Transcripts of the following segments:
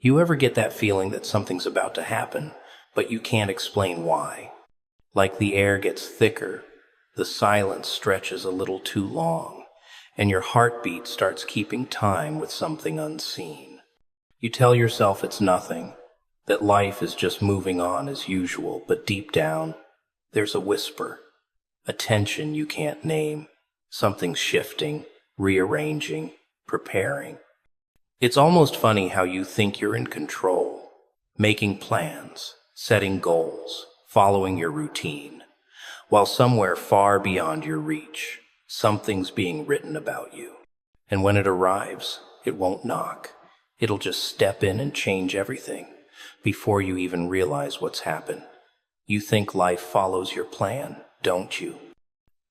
You ever get that feeling that something's about to happen, but you can't explain why? Like the air gets thicker, the silence stretches a little too long, and your heartbeat starts keeping time with something unseen. You tell yourself it's nothing, that life is just moving on as usual, but deep down, there's a whisper, a tension you can't name. Something's shifting, rearranging, preparing. It's almost funny how you think you're in control, making plans, setting goals, following your routine, while somewhere far beyond your reach, something's being written about you. And when it arrives, it won't knock. It'll just step in and change everything before you even realize what's happened. You think life follows your plan, don't you?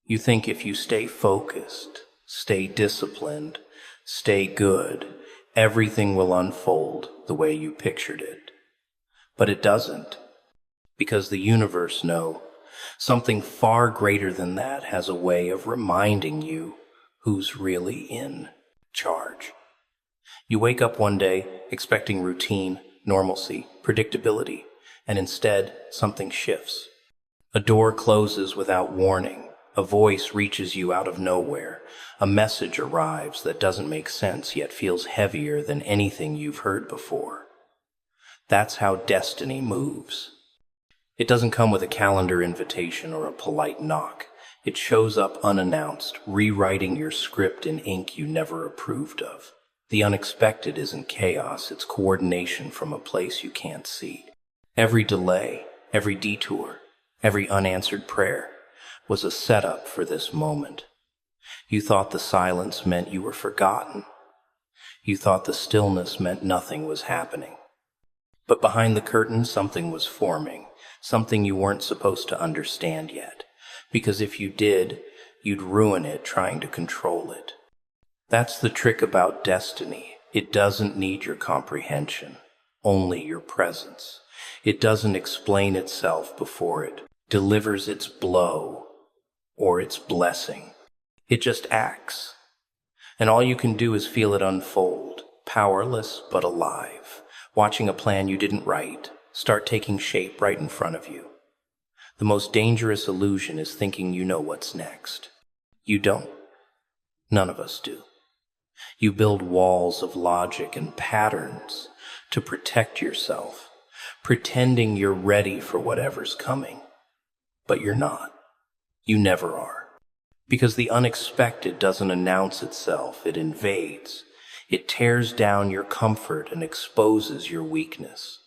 You think if you stay focused, stay disciplined, stay good, everything will unfold the way you pictured it. But it doesn't, because the universe knows something far greater than that has a way of reminding you who's really in charge. You wake up one day expecting routine, normalcy, predictability, and instead something shifts. A door closes without warning. A voice reaches you out of nowhere. A message arrives that doesn't make sense yet feels heavier than anything you've heard before. That's how destiny moves. It doesn't come with a calendar invitation or a polite knock. It shows up unannounced, rewriting your script in ink you never approved of. The unexpected isn't chaos, it's coordination from a place you can't see. Every delay, every detour, every unanswered prayer was a setup for this moment. You thought the silence meant you were forgotten. You thought the stillness meant nothing was happening. But behind the curtain, something was forming, something you weren't supposed to understand yet, because if you did, you'd ruin it trying to control it. That's the trick about destiny. It doesn't need your comprehension, only your presence. It doesn't explain itself before it delivers its blow or its blessing. It just acts. And all you can do is feel it unfold, powerless but alive, watching a plan you didn't write start taking shape right in front of you. The most dangerous illusion is thinking you know what's next. You don't. None of us do. You build walls of logic and patterns to protect yourself, pretending you're ready for whatever's coming. But you're not. You never are. Because the unexpected doesn't announce itself, it invades. It tears down your comfort and exposes your weakness.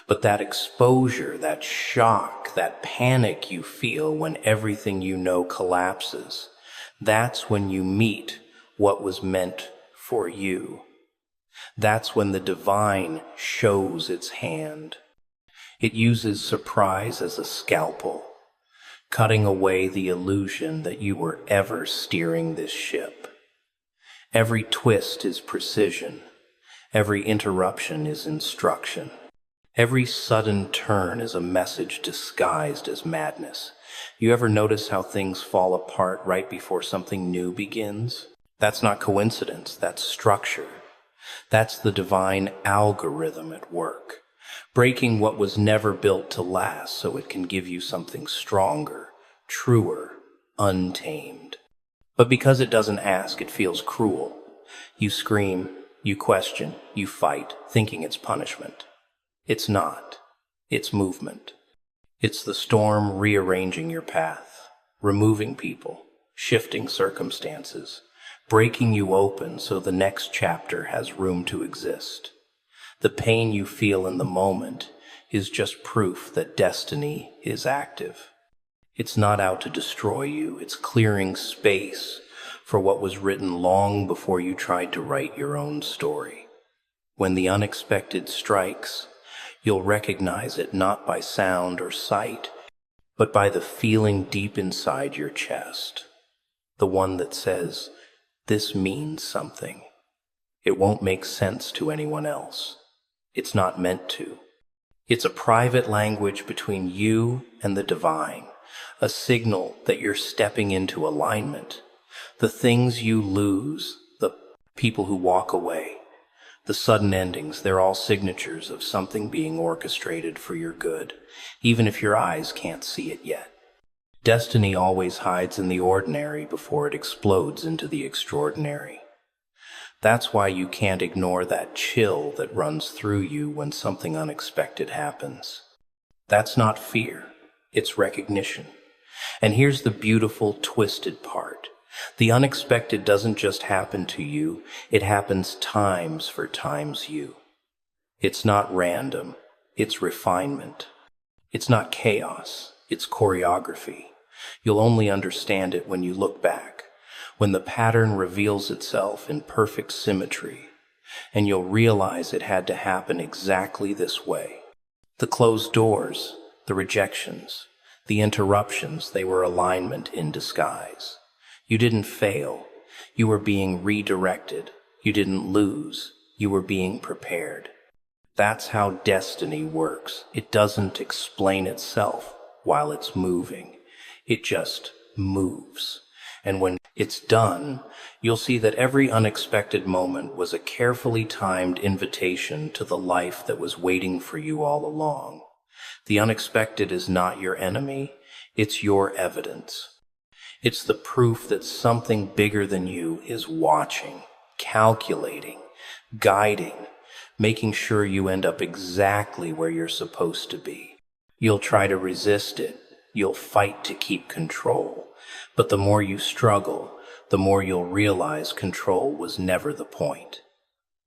But that exposure, that shock, that panic you feel when everything you know collapses, that's when you meet what was meant for you. That's when the divine shows its hand. It uses surprise as a scalpel, cutting away the illusion that you were ever steering this ship. Every twist is precision. Every interruption is instruction. Every sudden turn is a message disguised as madness. You ever notice how things fall apart right before something new begins? That's not coincidence, that's structure. That's the divine algorithm at work, breaking what was never built to last so it can give you something stronger, truer, untamed. But because it doesn't ask, it feels cruel. You scream, you question, you fight, thinking it's punishment. It's not. It's movement. It's the storm rearranging your path, removing people, shifting circumstances, breaking you open so the next chapter has room to exist. The pain you feel in the moment is just proof that destiny is active. It's not out to destroy you, it's clearing space for what was written long before you tried to write your own story. When the unexpected strikes, you'll recognize it not by sound or sight, but by the feeling deep inside your chest, the one that says, "This means something." It won't make sense to anyone else. It's not meant to. It's a private language between you and the divine, a signal that you're stepping into alignment. The things you lose, the people who walk away, The sudden endings, they're all signatures of something being orchestrated for your good, even if your eyes can't see it yet. Destiny always hides in the ordinary before it explodes into the extraordinary. That's why you can't ignore that chill that runs through you when something unexpected happens. That's not fear, it's recognition. And here's the beautiful, twisted part. The unexpected doesn't just happen to you, it happens times for times you. It's not random, it's refinement. It's not chaos, it's choreography. You'll only understand it when you look back, when the pattern reveals itself in perfect symmetry, and you'll realize it had to happen exactly this way. The closed doors, the rejections, the interruptions, they were alignment in disguise. You didn't fail, you were being redirected. You didn't lose, you were being prepared. That's how destiny works. It doesn't explain itself while it's moving. It just moves. And when it's done, you'll see that every unexpected moment was a carefully timed invitation to the life that was waiting for you all along. The unexpected is not your enemy, it's your evidence. It's the proof that something bigger than you is watching, calculating, guiding, making sure you end up exactly where you're supposed to be. You'll try to resist it. You'll fight to keep control. But the more you struggle, the more you'll realize control was never the point.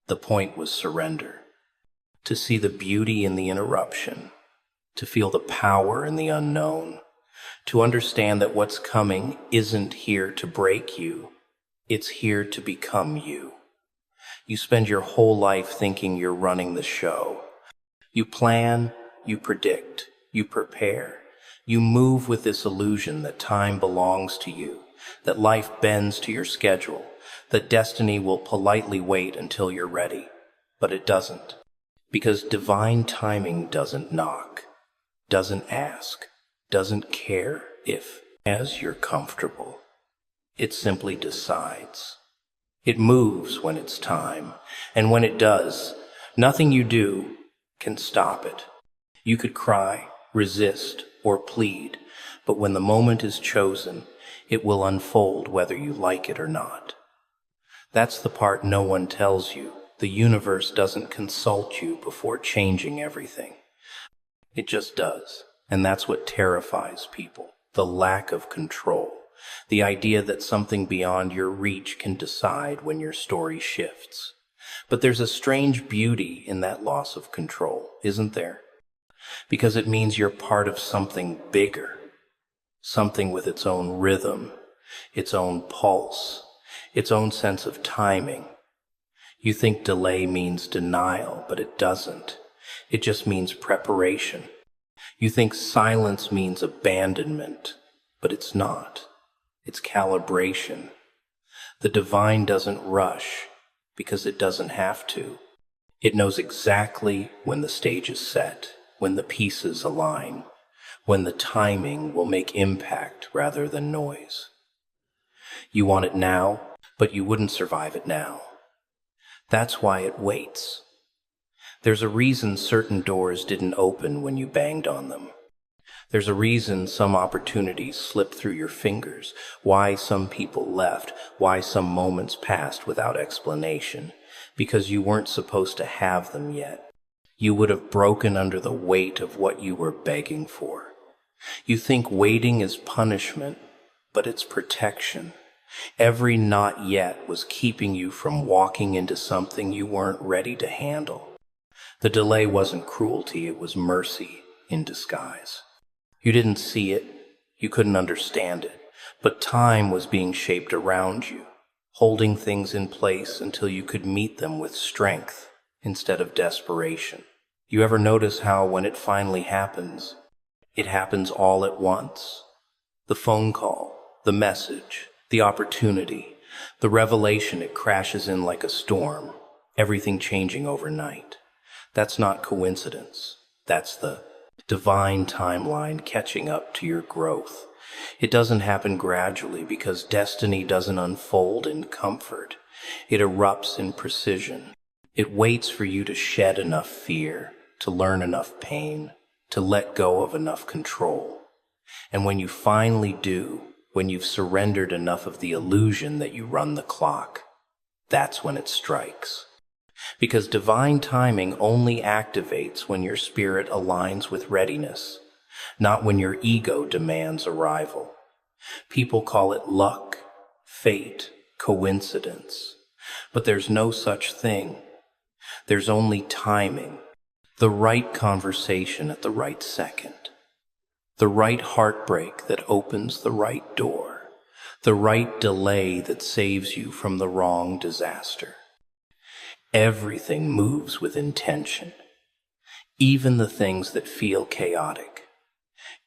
The point was surrender. To see the beauty in the interruption. To feel the power in the unknown. To understand that what's coming isn't here to break you. It's here to become you. You spend your whole life thinking you're running the show. You plan, you predict, you prepare. You move with this illusion that time belongs to you, that life bends to your schedule, that destiny will politely wait until you're ready. But it doesn't. Because divine timing doesn't knock, doesn't ask, doesn't care if, as you're comfortable. It simply decides. It moves when it's time, and when it does, nothing you do can stop it. You could cry, resist, or plead, but when the moment is chosen, it will unfold whether you like it or not. That's the part no one tells you. The universe doesn't consult you before changing everything. It just does. And that's what terrifies people, the lack of control, the idea that something beyond your reach can decide when your story shifts. But there's a strange beauty in that loss of control, isn't there? Because it means you're part of something bigger, something with its own rhythm, its own pulse, its own sense of timing. You think delay means denial, but it doesn't. It just means preparation. You think silence means abandonment, but it's not. It's calibration. The divine doesn't rush because it doesn't have to. It knows exactly when the stage is set, when the pieces align, when the timing will make impact rather than noise. You want it now, but you wouldn't survive it now. That's why it waits. There's a reason certain doors didn't open when you banged on them. There's a reason some opportunities slipped through your fingers, why some people left, why some moments passed without explanation, because you weren't supposed to have them yet. You would have broken under the weight of what you were begging for. You think waiting is punishment, but it's protection. Every not yet was keeping you from walking into something you weren't ready to handle. The delay wasn't cruelty, it was mercy in disguise. You didn't see it, you couldn't understand it, but time was being shaped around you, holding things in place until you could meet them with strength instead of desperation. You ever notice how when it finally happens, it happens all at once? The phone call, the message, the opportunity, the revelation, it crashes in like a storm, everything changing overnight. That's not coincidence. That's the divine timeline catching up to your growth. It doesn't happen gradually because destiny doesn't unfold in comfort. It erupts in precision. It waits for you to shed enough fear, to learn enough pain, to let go of enough control. And when you finally do, when you've surrendered enough of the illusion that you run the clock, that's when it strikes. Because divine timing only activates when your spirit aligns with readiness, not when your ego demands arrival. People call it luck, fate, coincidence. But there's no such thing. There's only timing, the right conversation at the right second, the right heartbreak that opens the right door, the right delay that saves you from the wrong disaster. Everything moves with intention, even the things that feel chaotic.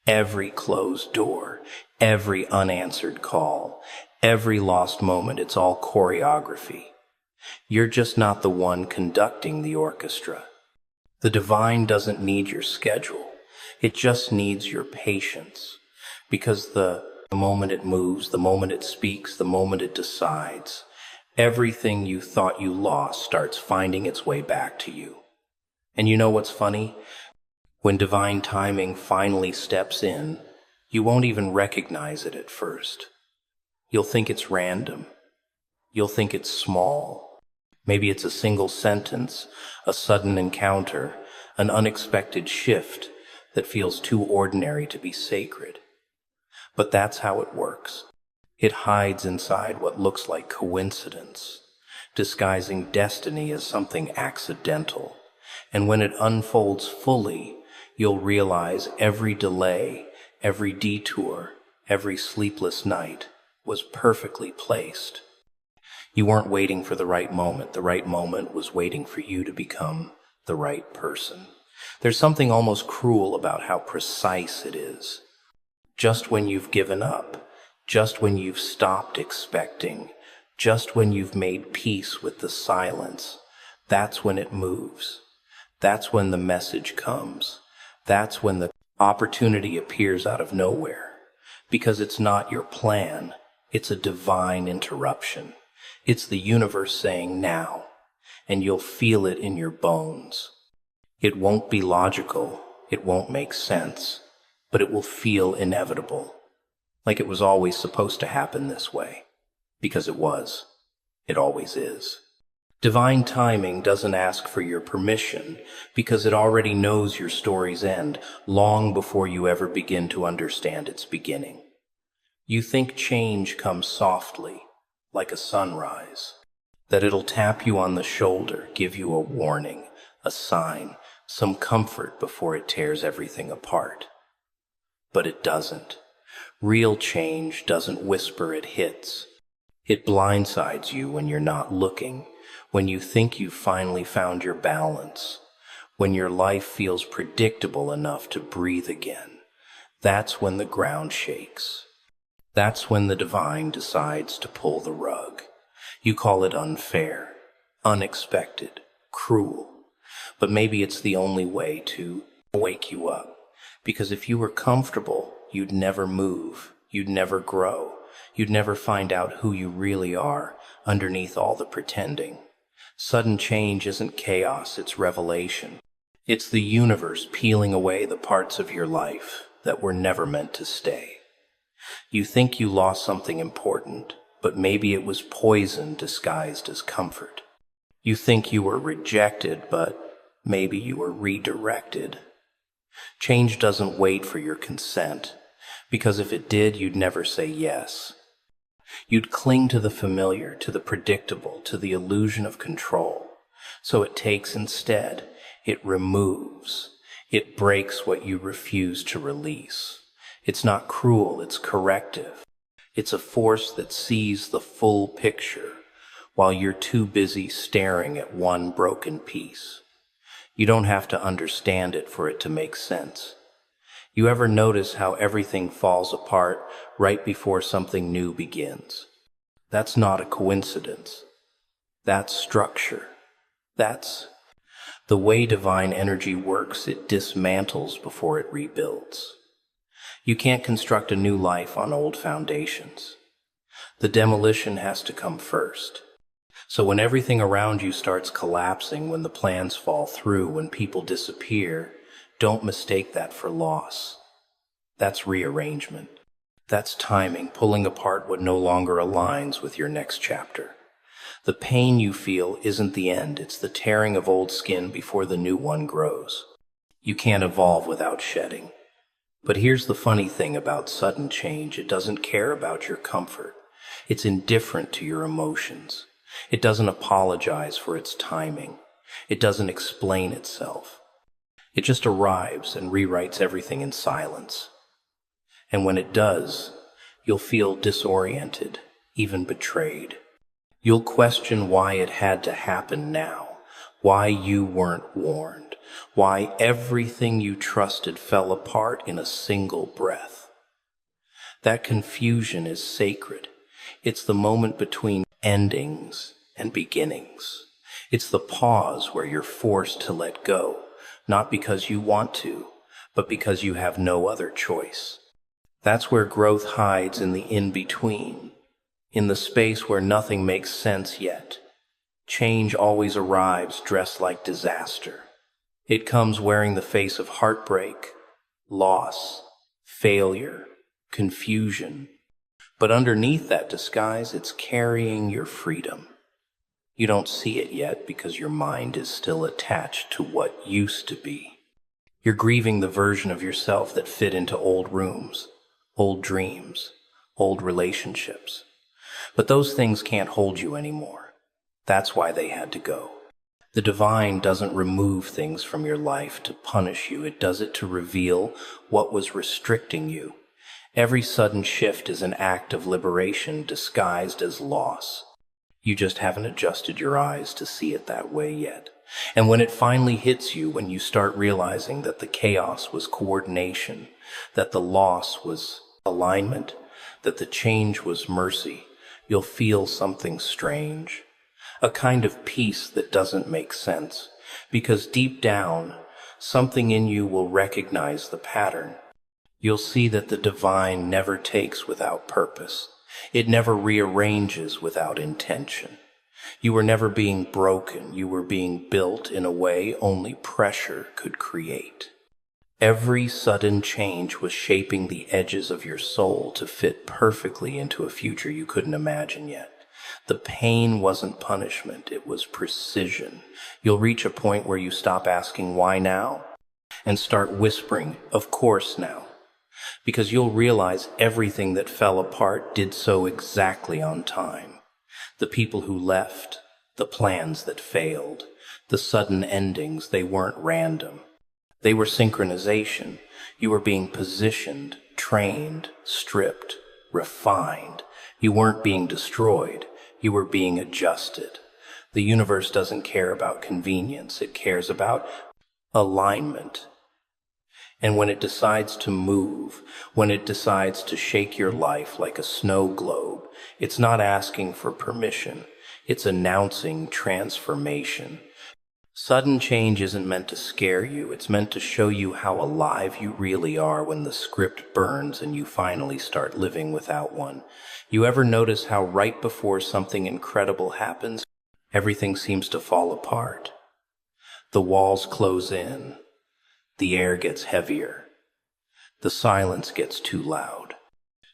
Every closed door, every unanswered call, every lost moment, it's all choreography. You're just not the one conducting the orchestra. The divine doesn't need your schedule. It just needs your patience. Because the moment it moves, the moment it speaks, the moment it decides, everything you thought you lost starts finding its way back to you. And you know what's funny? When divine timing finally steps in, you won't even recognize it at first. You'll think it's random. You'll think it's small. Maybe it's a single sentence, a sudden encounter, an unexpected shift that feels too ordinary to be sacred. But that's how it works. It hides inside what looks like coincidence, disguising destiny as something accidental. And when it unfolds fully, you'll realize every delay, every detour, every sleepless night was perfectly placed. You weren't waiting for the right moment. The right moment was waiting for you to become the right person. There's something almost cruel about how precise it is. Just when you've given up, just when you've stopped expecting, just when you've made peace with the silence, that's when it moves. That's when the message comes. That's when the opportunity appears out of nowhere. Because it's not your plan, it's a divine interruption. It's the universe saying now, and you'll feel it in your bones. It won't be logical, it won't make sense, but it will feel inevitable. Like it was always supposed to happen this way. Because it was. It always is. Divine timing doesn't ask for your permission because it already knows your story's end long before you ever begin to understand its beginning. You think change comes softly, like a sunrise, that it'll tap you on the shoulder, give you a warning, a sign, some comfort before it tears everything apart. But it doesn't. Real change doesn't whisper, it hits. It blindsides you when you're not looking, when you think you've finally found your balance, when your life feels predictable enough to breathe again. That's when the ground shakes. That's when the divine decides to pull the rug. You call it unfair, unexpected, cruel. But maybe it's the only way to wake you up. Because if you were comfortable, you'd never move, you'd never grow, you'd never find out who you really are underneath all the pretending. Sudden change isn't chaos, it's revelation. It's the universe peeling away the parts of your life that were never meant to stay. You think you lost something important, but maybe it was poison disguised as comfort. You think you were rejected, but maybe you were redirected. Change doesn't wait for your consent, because if it did, you'd never say yes. You'd cling to the familiar, to the predictable, to the illusion of control. So it takes instead, it removes, it breaks what you refuse to release. It's not cruel, it's corrective. It's a force that sees the full picture while you're too busy staring at one broken piece. You don't have to understand it for it to make sense. You ever notice how everything falls apart right before something new begins? That's not a coincidence. That's structure. That's the way divine energy works. It dismantles before it rebuilds. You can't construct a new life on old foundations. The demolition has to come first. So when everything around you starts collapsing, when the plans fall through, when people disappear, don't mistake that for loss. That's rearrangement. That's timing, pulling apart what no longer aligns with your next chapter. The pain you feel isn't the end, it's the tearing of old skin before the new one grows. You can't evolve without shedding. But here's the funny thing about sudden change: it doesn't care about your comfort. It's indifferent to your emotions. It doesn't apologize for its timing. It doesn't explain itself. It just arrives and rewrites everything in silence. And when it does, you'll feel disoriented, even betrayed. You'll question why it had to happen now, why you weren't warned, why everything you trusted fell apart in a single breath. That confusion is sacred. It's the moment between endings and beginnings. It's the pause where you're forced to let go, not because you want to, but because you have no other choice. That's where growth hides, in the in-between, in the space where nothing makes sense yet. Change always arrives dressed like disaster. It comes wearing the face of heartbreak, loss, failure, confusion. But underneath that disguise, it's carrying your freedom. You don't see it yet because your mind is still attached to what used to be. You're grieving the version of yourself that fit into old rooms, old dreams, old relationships. But those things can't hold you anymore. That's why they had to go. The divine doesn't remove things from your life to punish you. It does it to reveal what was restricting you. Every sudden shift is an act of liberation disguised as loss. You just haven't adjusted your eyes to see it that way yet. And when it finally hits you, when you start realizing that the chaos was coordination, that the loss was alignment, that the change was mercy, you'll feel something strange. A kind of peace that doesn't make sense, because deep down, something in you will recognize the pattern. You'll see that the divine never takes without purpose. It never rearranges without intention. You were never being broken. You were being built in a way only pressure could create. Every sudden change was shaping the edges of your soul to fit perfectly into a future you couldn't imagine yet. The pain wasn't punishment, it was precision. You'll reach a point where you stop asking why now and start whispering, of course now. Because you'll realize everything that fell apart did so exactly on time. The people who left, the plans that failed, the sudden endings, they weren't random. They were synchronization. You were being positioned, trained, stripped, refined. You weren't being destroyed. You were being adjusted. The universe doesn't care about convenience. It cares about alignment. And when it decides to move, when it decides to shake your life like a snow globe, it's not asking for permission. It's announcing transformation. Sudden change isn't meant to scare you. It's meant to show you how alive you really are when the script burns and you finally start living without one. You ever notice how right before something incredible happens, everything seems to fall apart? The walls close in. The air gets heavier. The silence gets too loud.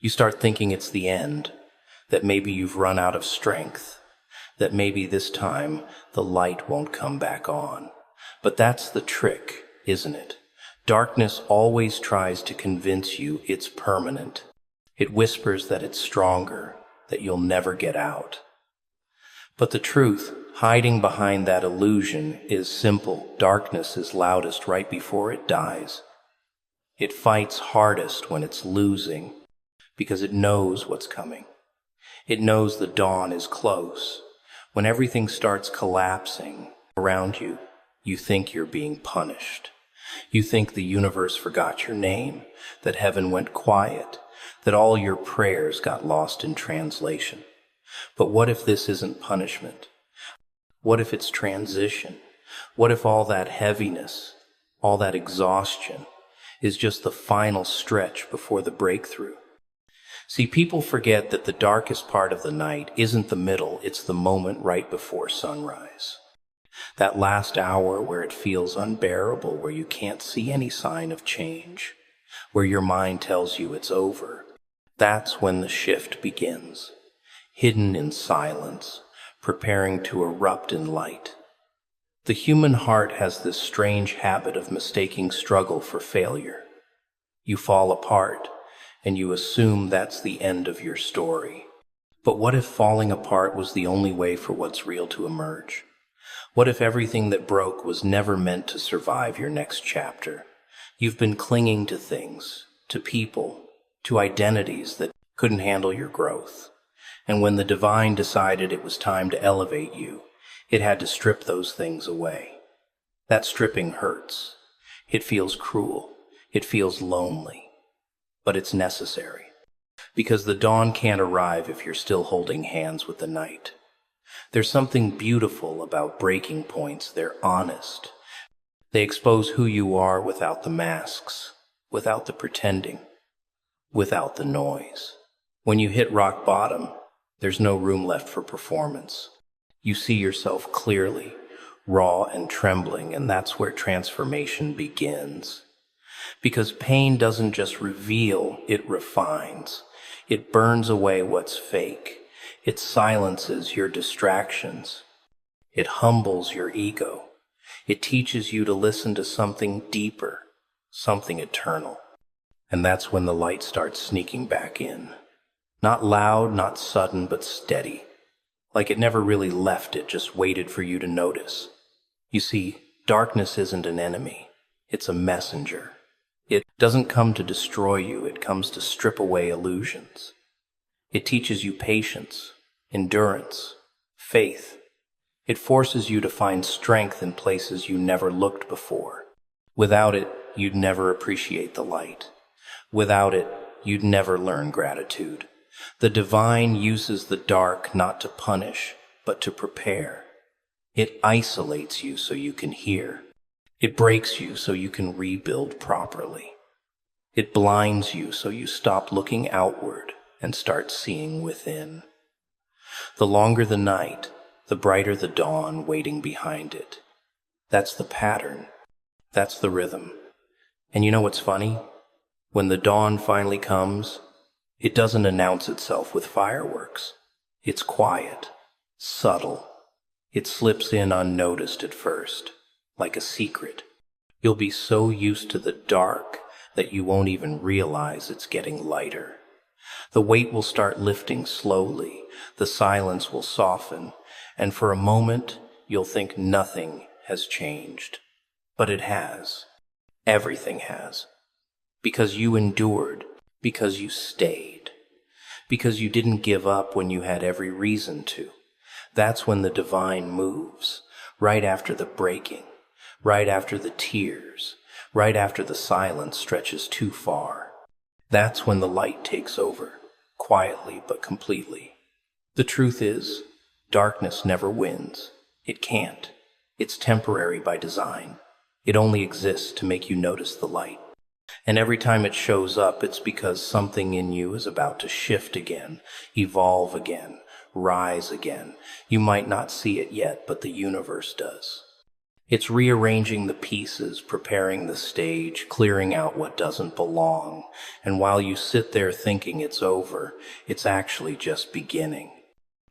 You start thinking it's the end, that maybe you've run out of strength, that maybe this time the light won't come back on. But that's the trick, isn't it? Darkness always tries to convince you it's permanent. It whispers that it's stronger, that you'll never get out. But the truth, hiding behind that illusion, is simple. Darkness is loudest right before it dies. It fights hardest when it's losing, because it knows what's coming. It knows the dawn is close. When everything starts collapsing around you, you think you're being punished. You think the universe forgot your name, that heaven went quiet, that all your prayers got lost in translation. But what if this isn't punishment? What if it's transition? What if all that heaviness, all that exhaustion, is just the final stretch before the breakthrough? See, people forget that the darkest part of the night isn't the middle, it's the moment right before sunrise. That last hour where it feels unbearable, where you can't see any sign of change, where your mind tells you it's over. That's when the shift begins, hidden in silence, preparing to erupt in light. The human heart has this strange habit of mistaking struggle for failure. You fall apart, and you assume that's the end of your story. But what if falling apart was the only way for what's real to emerge? What if everything that broke was never meant to survive your next chapter? You've been clinging to things, to people, to identities that couldn't handle your growth. And when the divine decided it was time to elevate you, it had to strip those things away. That stripping hurts. It feels cruel. It feels lonely. But it's necessary. Because the dawn can't arrive if you're still holding hands with the night. There's something beautiful about breaking points. They're honest. They expose who you are without the masks, without the pretending, without the noise. When you hit rock bottom, there's no room left for performance. You see yourself clearly, raw and trembling, and that's where transformation begins. Because pain doesn't just reveal, it refines. It burns away what's fake. It silences your distractions. It humbles your ego. It teaches you to listen to something deeper, something eternal. And that's when the light starts sneaking back in. Not loud, not sudden, but steady. Like it never really left, it just waited for you to notice. You see, darkness isn't an enemy. It's a messenger. It doesn't come to destroy you, it comes to strip away illusions. It teaches you patience, endurance, faith. It forces you to find strength in places you never looked before. Without it, you'd never appreciate the light. Without it, you'd never learn gratitude. The divine uses the dark not to punish, but to prepare. It isolates you so you can hear. It breaks you so you can rebuild properly. It blinds you so you stop looking outward and start seeing within. The longer the night, the brighter the dawn waiting behind it. That's the pattern. That's the rhythm. And you know what's funny? When the dawn finally comes, it doesn't announce itself with fireworks. It's quiet, subtle. It slips in unnoticed at first, like a secret. You'll be so used to the dark that you won't even realize it's getting lighter. The weight will start lifting slowly, the silence will soften, and for a moment you'll think nothing has changed. But it has. Everything has. Because you endured, because you stayed, because you didn't give up when you had every reason to. That's when the divine moves, right after the breaking, right after the tears, right after the silence stretches too far. That's when the light takes over, quietly but completely. The truth is, darkness never wins. It can't. It's temporary by design. It only exists to make you notice the light. And every time it shows up, it's because something in you is about to shift again, evolve again, rise again. You might not see it yet, but the universe does. It's rearranging the pieces, preparing the stage, clearing out what doesn't belong. And while you sit there thinking it's over, it's actually just beginning.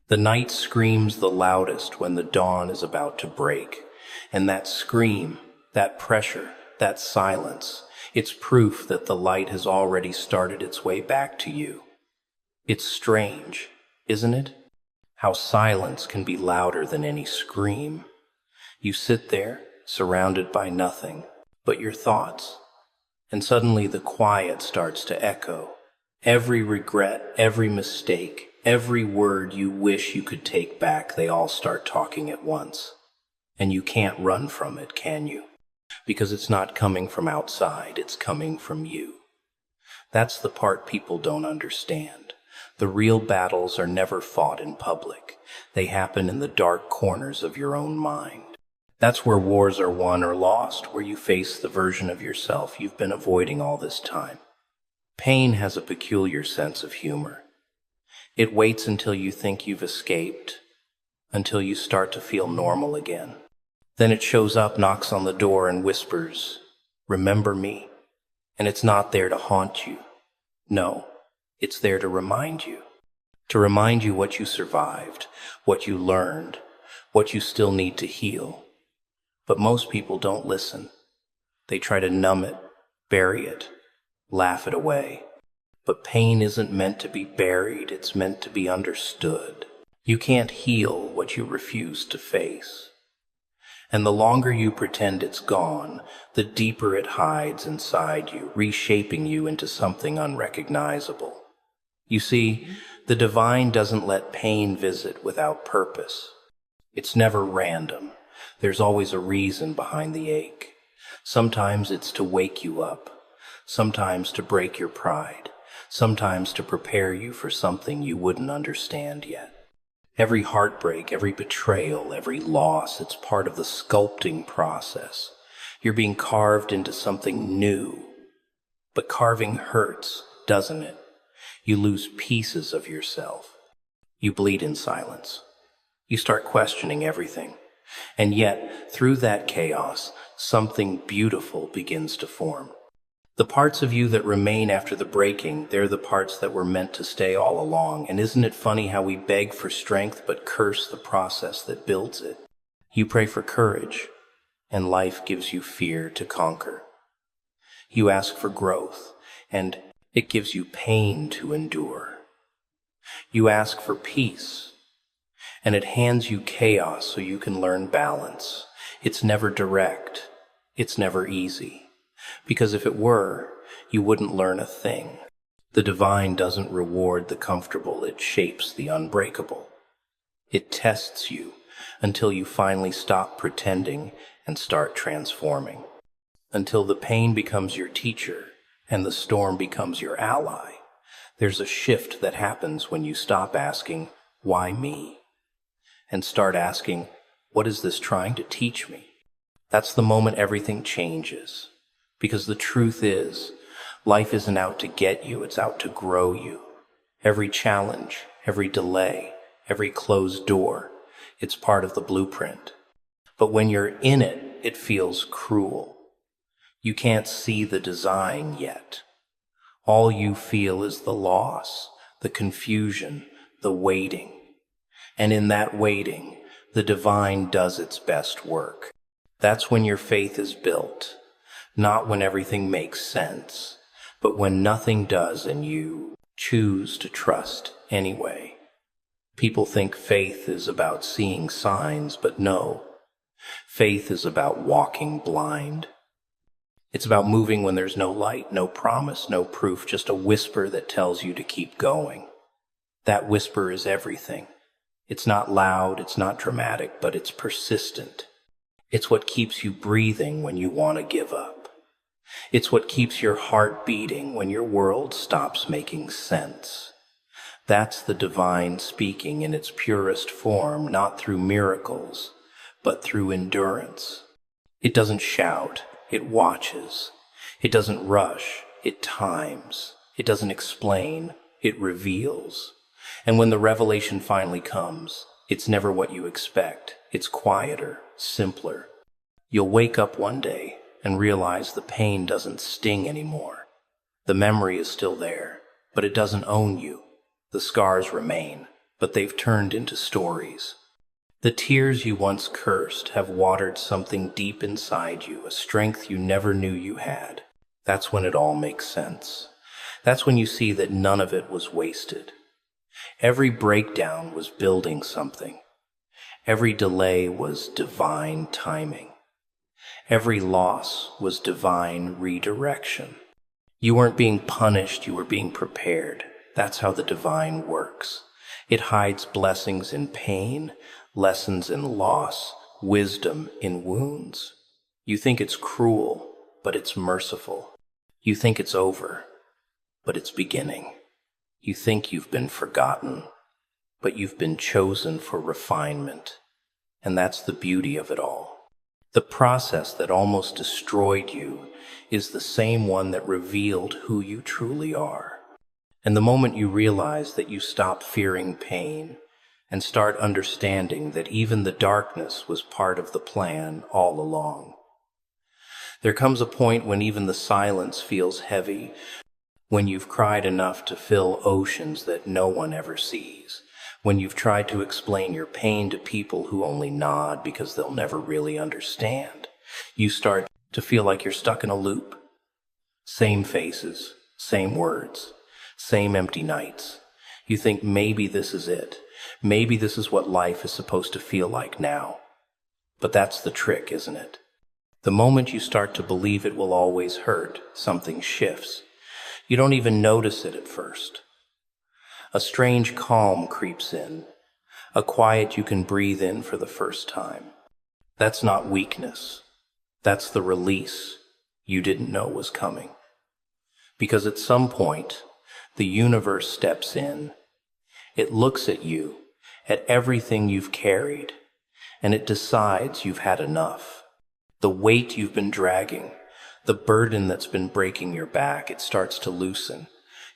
The night screams the loudest when the dawn is about to break. And that scream, that pressure, that silence, it's proof that the light has already started its way back to you. It's strange, isn't it? How silence can be louder than any scream. You sit there, surrounded by nothing but your thoughts, and suddenly the quiet starts to echo. Every regret, every mistake, every word you wish you could take back, they all start talking at once. And you can't run from it, can you? Because it's not coming from outside, it's coming from you. That's the part people don't understand. The real battles are never fought in public. They happen in the dark corners of your own mind. That's where wars are won or lost, where you face the version of yourself you've been avoiding all this time. Pain has a peculiar sense of humor. It waits until you think you've escaped, until you start to feel normal again. Then it shows up, knocks on the door, and whispers, "Remember me." And it's not there to haunt you. No, it's there to remind you. To remind you what you survived, what you learned, what you still need to heal. But most people don't listen. They try to numb it, bury it, laugh it away. But pain isn't meant to be buried, it's meant to be understood. You can't heal what you refuse to face. And the longer you pretend it's gone, the deeper it hides inside you, reshaping you into something unrecognizable. You see, the divine doesn't let pain visit without purpose. It's never random. There's always a reason behind the ache. Sometimes it's to wake you up, sometimes to break your pride, sometimes to prepare you for something you wouldn't understand yet. Every heartbreak, every betrayal, every loss, it's part of the sculpting process. You're being carved into something new. But carving hurts, doesn't it? You lose pieces of yourself. You bleed in silence. You start questioning everything. And yet, through that chaos, something beautiful begins to form. The parts of you that remain after the breaking, they're the parts that were meant to stay all along. And isn't it funny how we beg for strength but curse the process that builds it? You pray for courage, and life gives you fear to conquer. You ask for growth, and it gives you pain to endure. You ask for peace, and it hands you chaos so you can learn balance. It's never direct. It's never easy. Because if it were, you wouldn't learn a thing. The divine doesn't reward the comfortable, it shapes the unbreakable. It tests you until you finally stop pretending and start transforming. Until the pain becomes your teacher and the storm becomes your ally. There's a shift that happens when you stop asking, "Why me?" and start asking, "What is this trying to teach me?" That's the moment everything changes. Because the truth is, life isn't out to get you, it's out to grow you. Every challenge, every delay, every closed door, it's part of the blueprint. But when you're in it, it feels cruel. You can't see the design yet. All you feel is the loss, the confusion, the waiting. And in that waiting, the divine does its best work. That's when your faith is built. Not when everything makes sense, but when nothing does and you choose to trust anyway. People think faith is about seeing signs, but no. Faith is about walking blind. It's about moving when there's no light, no promise, no proof, just a whisper that tells you to keep going. That whisper is everything. It's not loud, it's not dramatic, but it's persistent. It's what keeps you breathing when you want to give up. It's what keeps your heart beating when your world stops making sense. That's the divine speaking in its purest form, not through miracles, but through endurance. It doesn't shout, it watches. It doesn't rush, it times. It doesn't explain, it reveals. And when the revelation finally comes, it's never what you expect. It's quieter, simpler. You'll wake up one day and realize the pain doesn't sting anymore. The memory is still there, but it doesn't own you. The scars remain, but they've turned into stories. The tears you once cursed have watered something deep inside you, a strength you never knew you had. That's when it all makes sense. That's when you see that none of it was wasted. Every breakdown was building something. Every delay was divine timing. Every loss was divine redirection. You weren't being punished, you were being prepared. That's how the divine works. It hides blessings in pain, lessons in loss, wisdom in wounds. You think it's cruel, but it's merciful. You think it's over, but it's beginning. You think you've been forgotten, but you've been chosen for refinement. And that's the beauty of it all. The process that almost destroyed you is the same one that revealed who you truly are. And the moment you realize that, you stop fearing pain and start understanding that even the darkness was part of the plan all along. There comes a point when even the silence feels heavy, when you've cried enough to fill oceans that no one ever sees, when you've tried to explain your pain to people who only nod because they'll never really understand. You start to feel like you're stuck in a loop. Same faces, same words, same empty nights. You think maybe this is it. Maybe this is what life is supposed to feel like now. But that's the trick, isn't it? The moment you start to believe it will always hurt, something shifts. You don't even notice it at first. A strange calm creeps in, a quiet you can breathe in for the first time. That's not weakness. That's the release you didn't know was coming. Because at some point, the universe steps in. It looks at you, at everything you've carried, and it decides you've had enough. The weight you've been dragging, the burden that's been breaking your back, it starts to loosen.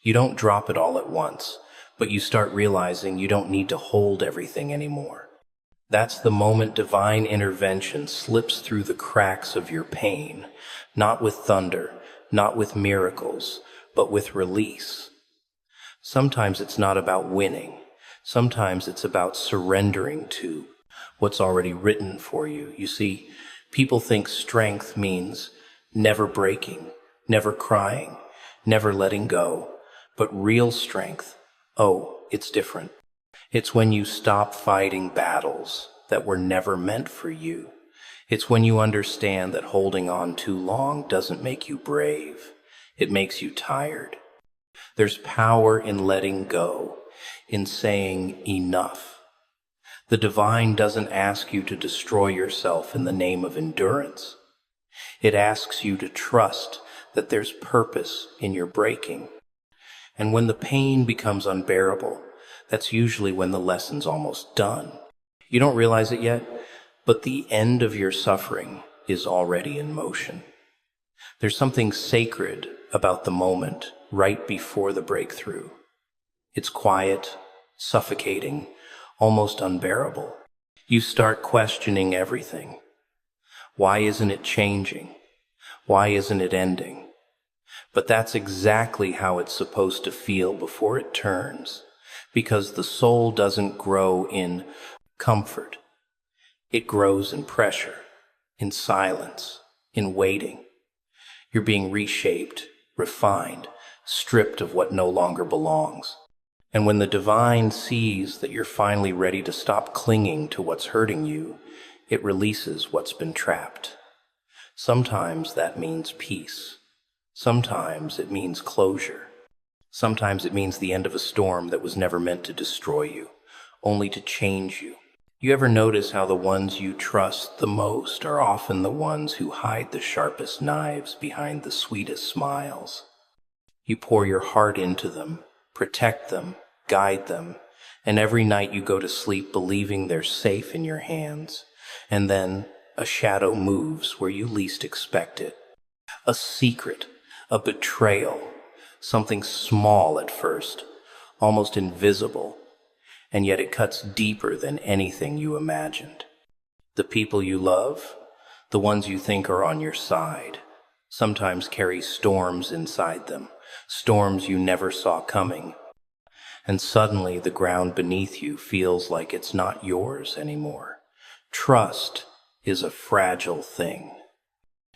You don't drop it all at once, but you start realizing you don't need to hold everything anymore. That's the moment divine intervention slips through the cracks of your pain, not with thunder, not with miracles, but with release. Sometimes it's not about winning. Sometimes it's about surrendering to what's already written for you. You see, people think strength means never breaking, never crying, never letting go. But real strength, it's different. It's when you stop fighting battles that were never meant for you. It's when you understand that holding on too long doesn't make you brave. It makes you tired. There's power in letting go, in saying enough. The divine doesn't ask you to destroy yourself in the name of endurance. It asks you to trust that there's purpose in your breaking. And when the pain becomes unbearable, that's usually when the lesson's almost done. You don't realize it yet, but the end of your suffering is already in motion. There's something sacred about the moment right before the breakthrough. It's quiet, suffocating, almost unbearable. You start questioning everything. Why isn't it changing? Why isn't it ending? But that's exactly how it's supposed to feel before it turns, because the soul doesn't grow in comfort. It grows in pressure, in silence, in waiting. You're being reshaped, refined, stripped of what no longer belongs. And when the divine sees that you're finally ready to stop clinging to what's hurting you, it releases what's been trapped. Sometimes that means peace. Sometimes it means closure. Sometimes it means the end of a storm that was never meant to destroy you, only to change you. You ever notice how the ones you trust the most are often the ones who hide the sharpest knives behind the sweetest smiles? You pour your heart into them, protect them, guide them, and every night you go to sleep believing they're safe in your hands. And then a shadow moves where you least expect it. A secret, a betrayal, something small at first, almost invisible, and yet it cuts deeper than anything you imagined. The people you love, the ones you think are on your side, sometimes carry storms inside them, storms you never saw coming. And suddenly the ground beneath you feels like it's not yours anymore. Trust is a fragile thing.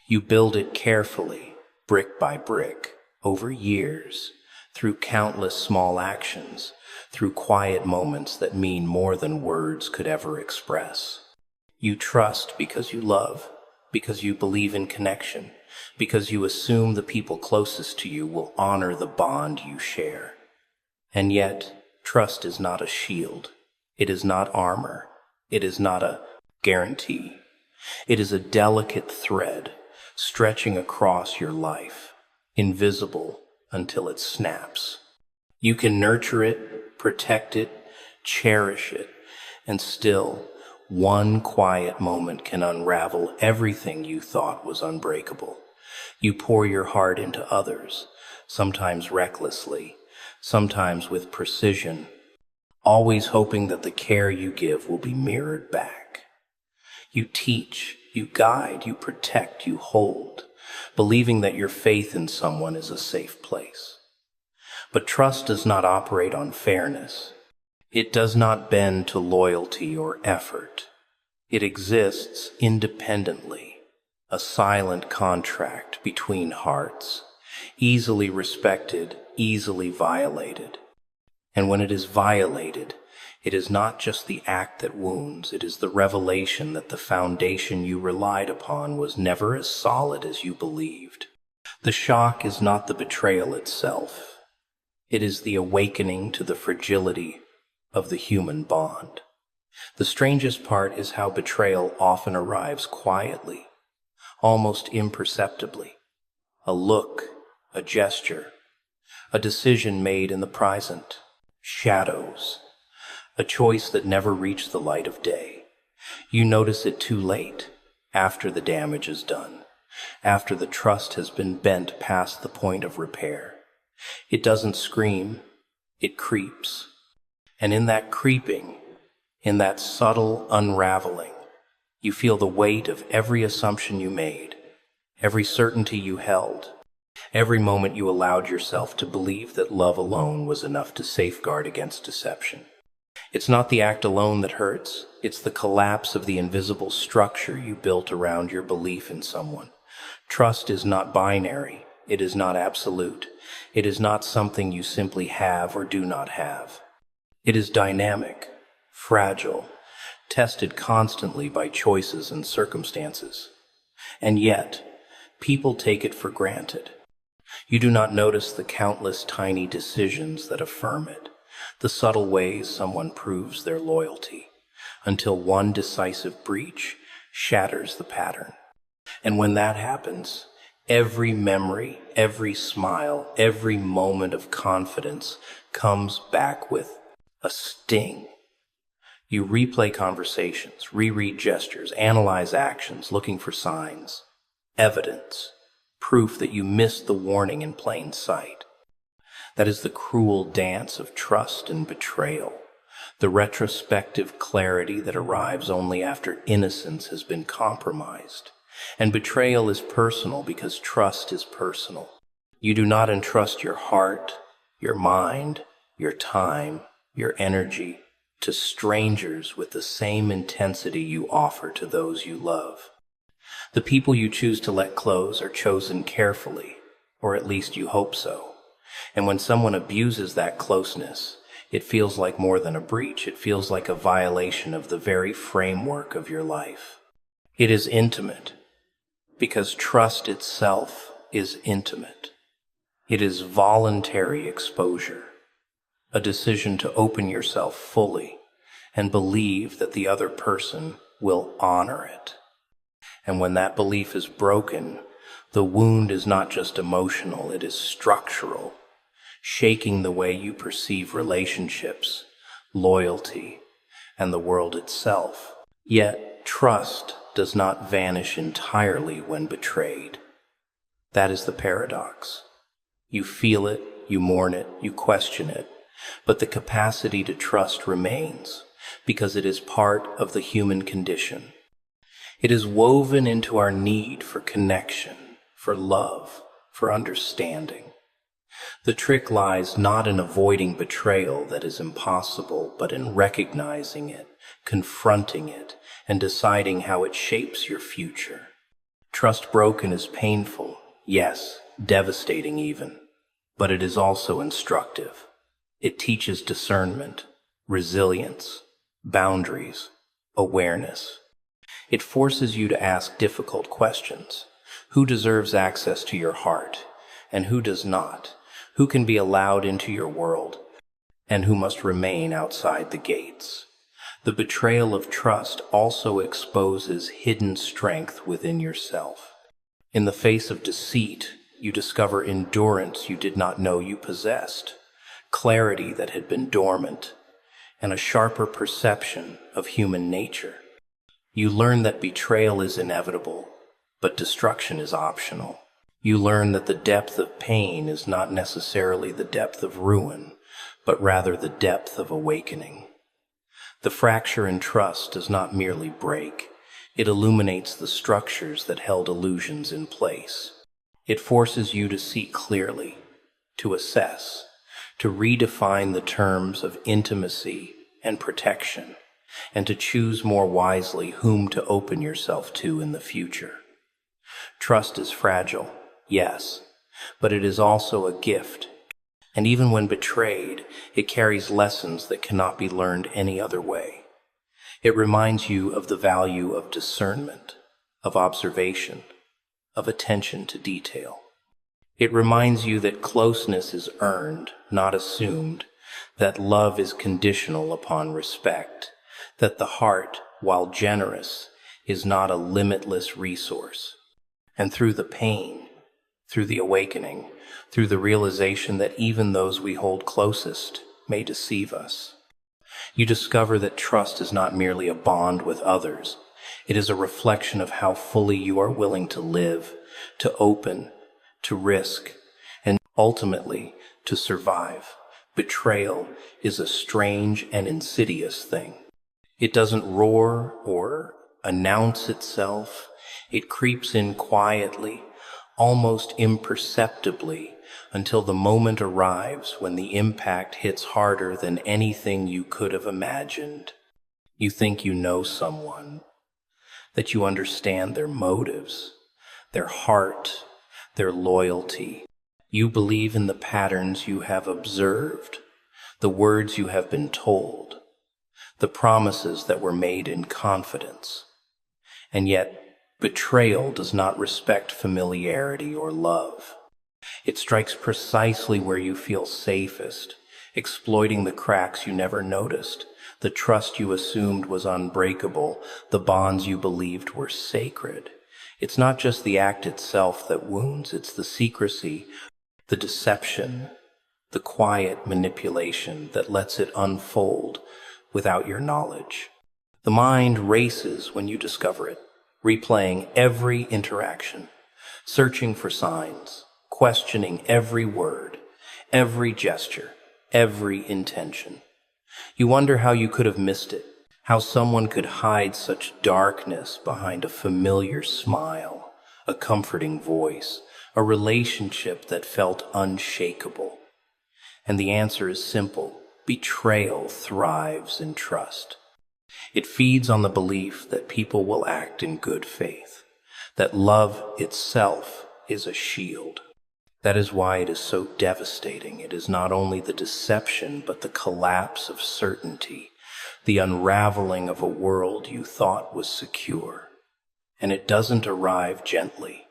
You build it carefully, brick by brick, over years, through countless small actions, through quiet moments that mean more than words could ever express. You trust because you love, because you believe in connection, because you assume the people closest to you will honor the bond you share. And yet, trust is not a shield. It is not armor. It is not a guarantee. It is a delicate thread stretching across your life, invisible until it snaps. You can nurture it, protect it, cherish it, and still, one quiet moment can unravel everything you thought was unbreakable. You pour your heart into others, sometimes recklessly, sometimes with precision, always hoping that the care you give will be mirrored back. You teach, you guide, you protect, you hold, believing that your faith in someone is a safe place. But trust does not operate on fairness. It does not bend to loyalty or effort. It exists independently, a silent contract between hearts, easily respected, easily violated. And when it is violated, it is not just the act that wounds, it is the revelation that the foundation you relied upon was never as solid as you believed. The shock is not the betrayal itself. It is the awakening to the fragility of the human bond. The strangest part is how betrayal often arrives quietly, almost imperceptibly. A look, a gesture, a decision made in the present, shadows, a choice that never reached the light of day. You notice it too late, after the damage is done, after the trust has been bent past the point of repair. It doesn't scream, it creeps. And in that creeping, in that subtle unraveling, you feel the weight of every assumption you made, every certainty you held, every moment you allowed yourself to believe that love alone was enough to safeguard against deception. It's not the act alone that hurts, it's the collapse of the invisible structure you built around your belief in someone. Trust is not binary, it is not absolute, it is not something you simply have or do not have. It is dynamic, fragile, tested constantly by choices and circumstances. And yet, people take it for granted. You do not notice the countless tiny decisions that affirm it, the subtle ways someone proves their loyalty, until one decisive breach shatters the pattern. And when that happens, every memory, every smile, every moment of confidence comes back with a sting. You replay conversations, reread gestures, analyze actions, looking for signs, evidence, proof that you missed the warning in plain sight. That is the cruel dance of trust and betrayal, the retrospective clarity that arrives only after innocence has been compromised. And betrayal is personal because trust is personal. You do not entrust your heart, your mind, your time, your energy to strangers with the same intensity you offer to those you love. The people you choose to let close are chosen carefully, or at least you hope so. And when someone abuses that closeness, it feels like more than a breach. It feels like a violation of the very framework of your life. It is intimate, because trust itself is intimate. It is voluntary exposure, a decision to open yourself fully and believe that the other person will honor it. And when that belief is broken, the wound is not just emotional, it is structural, shaking the way you perceive relationships, loyalty, and the world itself. Yet, trust does not vanish entirely when betrayed. That is the paradox. You feel it, you mourn it, you question it, but the capacity to trust remains because it is part of the human condition. It is woven into our need for connection, for love, for understanding. The trick lies not in avoiding betrayal that is impossible, but in recognizing it, confronting it, and deciding how it shapes your future. Trust broken is painful, yes, devastating even, but it is also instructive. It teaches discernment, resilience, boundaries, awareness. It forces you to ask difficult questions. Who deserves access to your heart, and who does not? Who can be allowed into your world, and who must remain outside the gates? The betrayal of trust also exposes hidden strength within yourself. In the face of deceit, you discover endurance you did not know you possessed, clarity that had been dormant, and a sharper perception of human nature. You learn that betrayal is inevitable, but destruction is optional. You learn that the depth of pain is not necessarily the depth of ruin, but rather the depth of awakening. The fracture in trust does not merely break, it illuminates the structures that held illusions in place. It forces you to see clearly, to assess, to redefine the terms of intimacy and protection, and to choose more wisely whom to open yourself to in the future. Trust is fragile, yes, but it is also a gift, and even when betrayed, it carries lessons that cannot be learned any other way. It reminds you of the value of discernment, of observation, of attention to detail. It reminds you that closeness is earned, not assumed, that love is conditional upon respect, that the heart, while generous, is not a limitless resource. And through the pain, through the awakening, through the realization that even those we hold closest may deceive us, you discover that trust is not merely a bond with others. It is a reflection of how fully you are willing to live, to open, to risk, and ultimately to survive. Betrayal is a strange and insidious thing. It doesn't roar or announce itself. It creeps in quietly, almost imperceptibly, until the moment arrives when the impact hits harder than anything you could have imagined. You think you know someone, that you understand their motives, their heart, their loyalty. You believe in the patterns you have observed, the words you have been told, the promises that were made in confidence. And yet, betrayal does not respect familiarity or love. It strikes precisely where you feel safest, exploiting the cracks you never noticed, the trust you assumed was unbreakable, the bonds you believed were sacred. It's not just the act itself that wounds, it's the secrecy, the deception, the quiet manipulation that lets it unfold without your knowledge. The mind races when you discover it, replaying every interaction, searching for signs, questioning every word, every gesture, every intention. You wonder how you could have missed it, how someone could hide such darkness behind a familiar smile, a comforting voice, a relationship that felt unshakable. And the answer is simple. Betrayal thrives in trust. It feeds on the belief that people will act in good faith, that love itself is a shield. That is why it is so devastating. It is not only the deception, but the collapse of certainty, the unraveling of a world you thought was secure. And it doesn't arrive gently.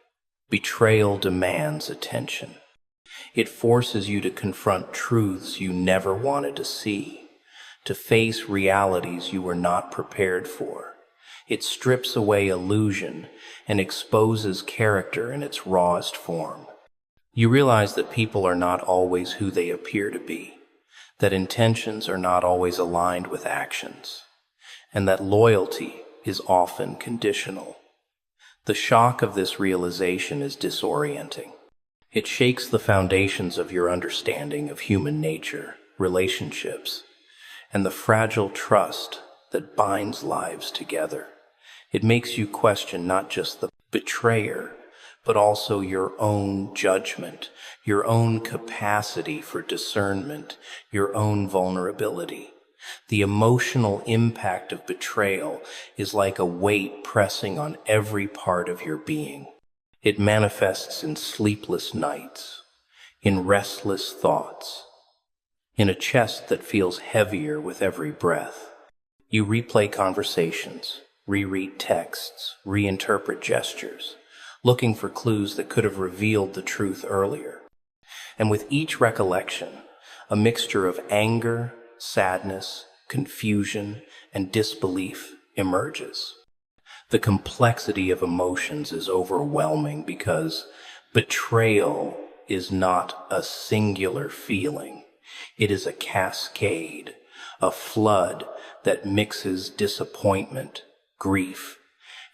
Betrayal demands attention. It forces you to confront truths you never wanted to see, to face realities you were not prepared for. It strips away illusion and exposes character in its rawest form. You realize that people are not always who they appear to be, that intentions are not always aligned with actions, and that loyalty is often conditional. The shock of this realization is disorienting. It shakes the foundations of your understanding of human nature, relationships, and the fragile trust that binds lives together. It makes you question not just the betrayer, but also your own judgment, your own capacity for discernment, your own vulnerability. The emotional impact of betrayal is like a weight pressing on every part of your being. It manifests in sleepless nights, in restless thoughts, in a chest that feels heavier with every breath. You replay conversations, reread texts, reinterpret gestures, looking for clues that could have revealed the truth earlier. And with each recollection, a mixture of anger, sadness, confusion, and disbelief emerges. The complexity of emotions is overwhelming because betrayal is not a singular feeling. It is a cascade, a flood that mixes disappointment, grief,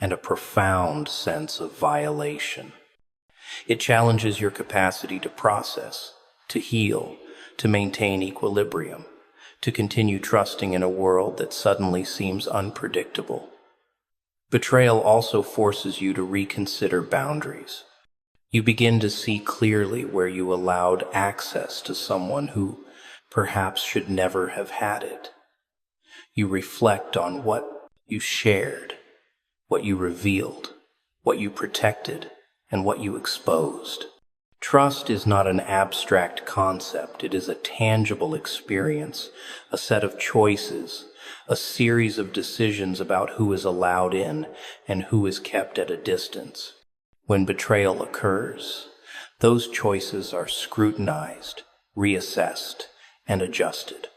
and a profound sense of violation. It challenges your capacity to process, to heal, to maintain equilibrium, to continue trusting in a world that suddenly seems unpredictable. Betrayal also forces you to reconsider boundaries. You begin to see clearly where you allowed access to someone who perhaps should never have had it. You reflect on what you shared, what you revealed, what you protected, and what you exposed. Trust is not an abstract concept. It is a tangible experience, a set of choices, a series of decisions about who is allowed in and who is kept at a distance. When betrayal occurs, those choices are scrutinized, reassessed, and adjusted.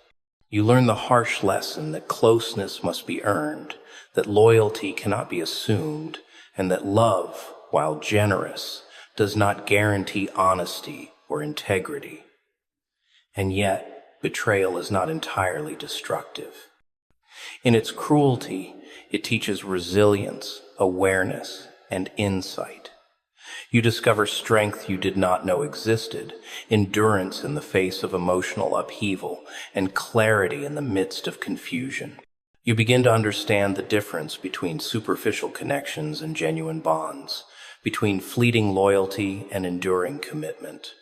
You learn the harsh lesson that closeness must be earned, that loyalty cannot be assumed, and that love, while generous, does not guarantee honesty or integrity. And yet, betrayal is not entirely destructive. In its cruelty, it teaches resilience, awareness, and insight. You discover strength you did not know existed, endurance in the face of emotional upheaval, and clarity in the midst of confusion. You begin to understand the difference between superficial connections and genuine bonds, between fleeting loyalty and enduring commitment.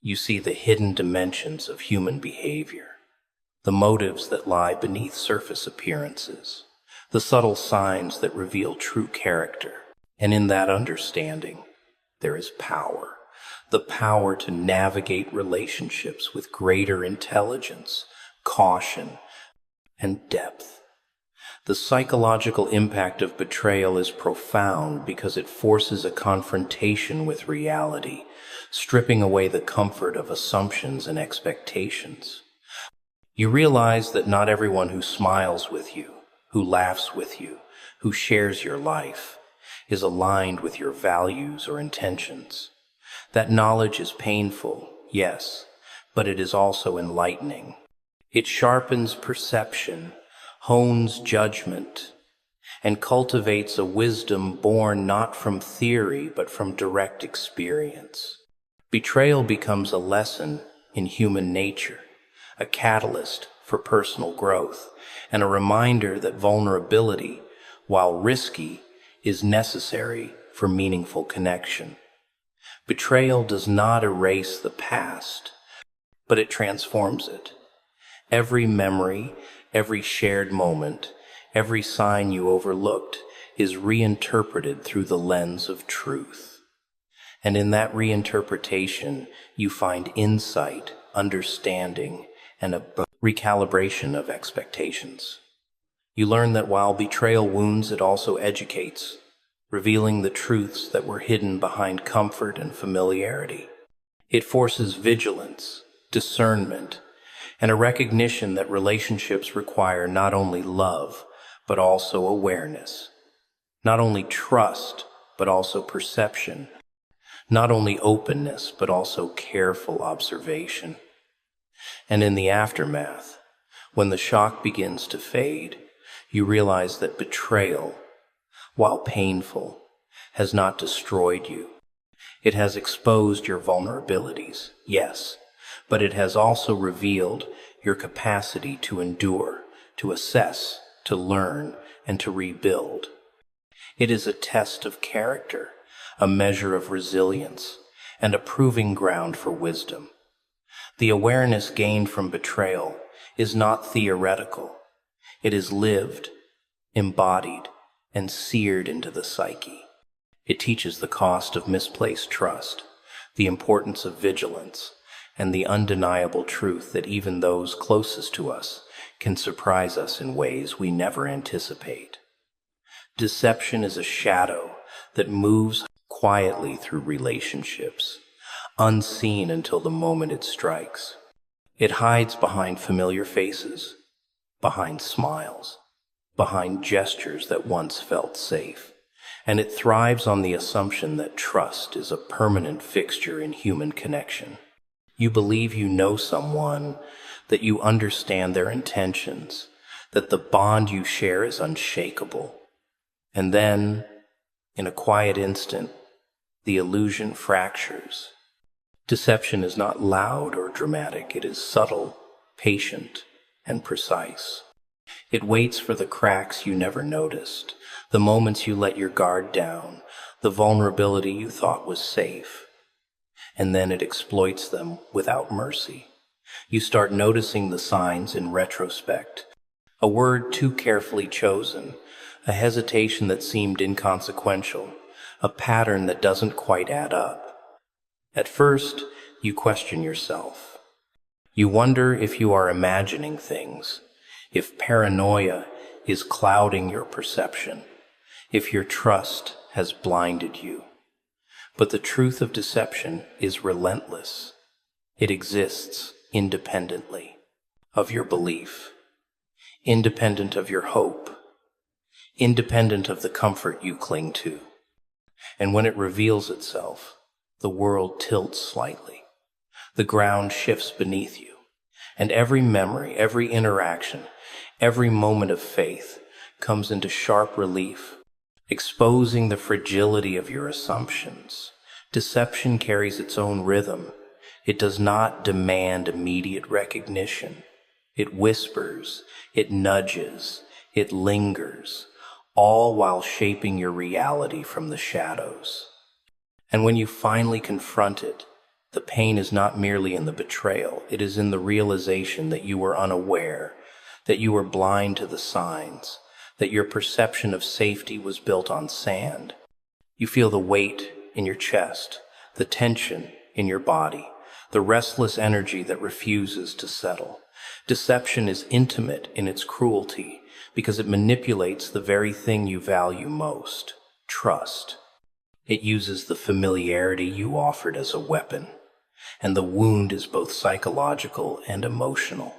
You see the hidden dimensions of human behavior, the motives that lie beneath surface appearances, the subtle signs that reveal true character. And in that understanding, there is power, the power to navigate relationships with greater intelligence, caution, and depth. The psychological impact of betrayal is profound because it forces a confrontation with reality, stripping away the comfort of assumptions and expectations. You realize that not everyone who smiles with you, who laughs with you, who shares your life, is aligned with your values or intentions. That knowledge is painful, yes, but it is also enlightening. It sharpens perception, hones judgment, and cultivates a wisdom born not from theory but from direct experience. Betrayal becomes a lesson in human nature, a catalyst for personal growth, and a reminder that vulnerability, while risky, is necessary for meaningful connection. Betrayal does not erase the past, but it transforms it. Every memory, every shared moment, every sign you overlooked is reinterpreted through the lens of truth. And in that reinterpretation, you find insight, understanding, and a recalibration of expectations. You learn that while betrayal wounds, it also educates, revealing the truths that were hidden behind comfort and familiarity. It forces vigilance, discernment, and a recognition that relationships require not only love, but also awareness, not only trust, but also perception, not only openness, but also careful observation. And in the aftermath, when the shock begins to fade, you realize that betrayal, while painful, has not destroyed you. It has exposed your vulnerabilities, yes, but it has also revealed your capacity to endure, to assess, to learn, and to rebuild. It is a test of character, a measure of resilience, and a proving ground for wisdom. The awareness gained from betrayal is not theoretical. It is lived, embodied, and seared into the psyche. It teaches the cost of misplaced trust, the importance of vigilance, and the undeniable truth that even those closest to us can surprise us in ways we never anticipate. Deception is a shadow that moves quietly through relationships, unseen until the moment it strikes. It hides behind familiar faces, behind smiles, behind gestures that once felt safe, and it thrives on the assumption that trust is a permanent fixture in human connection. You believe you know someone, that you understand their intentions, that the bond you share is unshakable. And then, in a quiet instant, The illusion fractures. Deception is not loud or dramatic. It is subtle, patient, and precise. It waits for the cracks you never noticed, the moments you let your guard down, the vulnerability you thought was safe. And then it exploits them without mercy. You start noticing the signs in retrospect. A word too carefully chosen, a hesitation that seemed inconsequential, a pattern that doesn't quite add up. At first, you question yourself. You wonder if you are imagining things, if paranoia is clouding your perception, if your trust has blinded you. But the truth of deception is relentless. It exists independently of your belief, independent of your hope, independent of the comfort you cling to. And when it reveals itself, the world tilts slightly. The ground shifts beneath you, and every memory, every interaction, every moment of faith comes into sharp relief, exposing the fragility of your assumptions. Deception carries its own rhythm. It does not demand immediate recognition. It whispers, it nudges, it lingers, all while shaping your reality from the shadows. And when you finally confront it, the pain is not merely in the betrayal, it is in the realization that you were unaware, that you were blind to the signs, that your perception of safety was built on sand. You feel the weight in your chest, the tension in your body, the restless energy that refuses to settle. Deception is intimate in its cruelty because it manipulates the very thing you value most, trust. It uses the familiarity you offered as a weapon, and the wound is both psychological and emotional.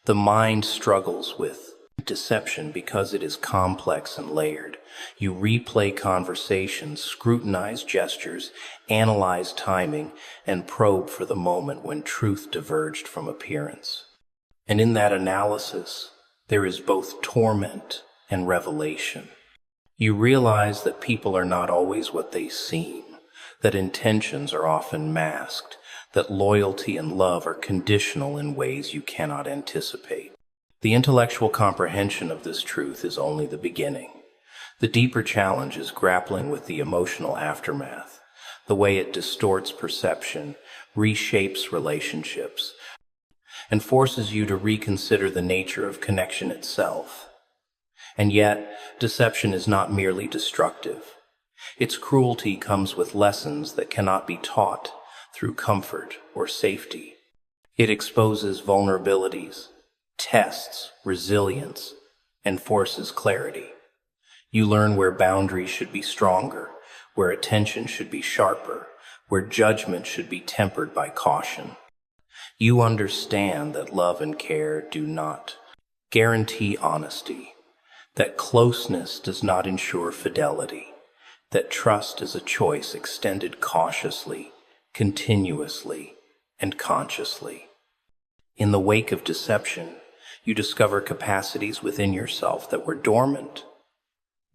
The mind struggles with deception because it is complex and layered. You replay conversations, scrutinize gestures, analyze timing, and probe for the moment when truth diverged from appearance. And in that analysis, there is both torment and revelation. You realize that people are not always what they seem, that intentions are often masked, that loyalty and love are conditional in ways you cannot anticipate. The intellectual comprehension of this truth is only the beginning. The deeper challenge is grappling with the emotional aftermath, the way it distorts perception, reshapes relationships, and forces you to reconsider the nature of connection itself. And yet, deception is not merely destructive. Its cruelty comes with lessons that cannot be taught through comfort or safety. It exposes vulnerabilities, tests resilience, and forces clarity. You learn where boundaries should be stronger, where attention should be sharper, where judgment should be tempered by caution. You understand that love and care do not guarantee honesty, that closeness does not ensure fidelity, that trust is a choice extended cautiously, continuously, and consciously. In the wake of deception, you discover capacities within yourself that were dormant: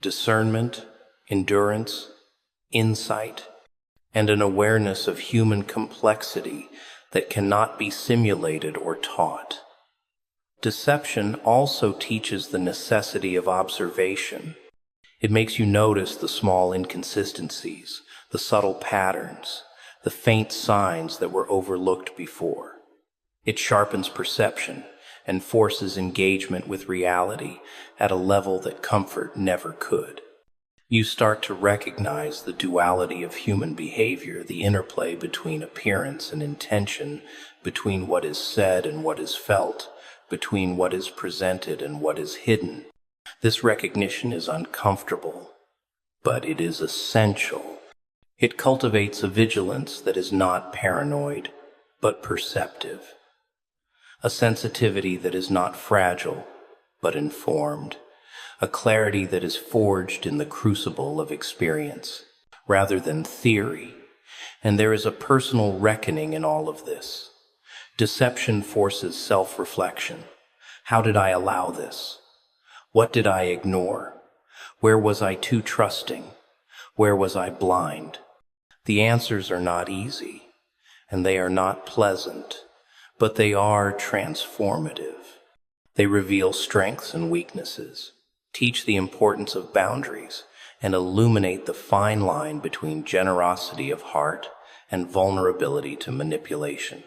discernment, endurance, insight, and an awareness of human complexity that cannot be simulated or taught. Deception also teaches the necessity of observation. It makes you notice the small inconsistencies, the subtle patterns, the faint signs that were overlooked before. It sharpens perception and forces engagement with reality at a level that comfort never could. You start to recognize the duality of human behavior, the interplay between appearance and intention, between what is said and what is felt, between what is presented and what is hidden. This recognition is uncomfortable, but it is essential. It cultivates a vigilance that is not paranoid, but perceptive. A sensitivity that is not fragile, but informed. A clarity that is forged in the crucible of experience, rather than theory. And there is a personal reckoning in all of this. Deception forces self-reflection. How did I allow this? What did I ignore? Where was I too trusting? Where was I blind? The answers are not easy, and they are not pleasant, but they are transformative. They reveal strengths and weaknesses, teach the importance of boundaries, and illuminate the fine line between generosity of heart and vulnerability to manipulation.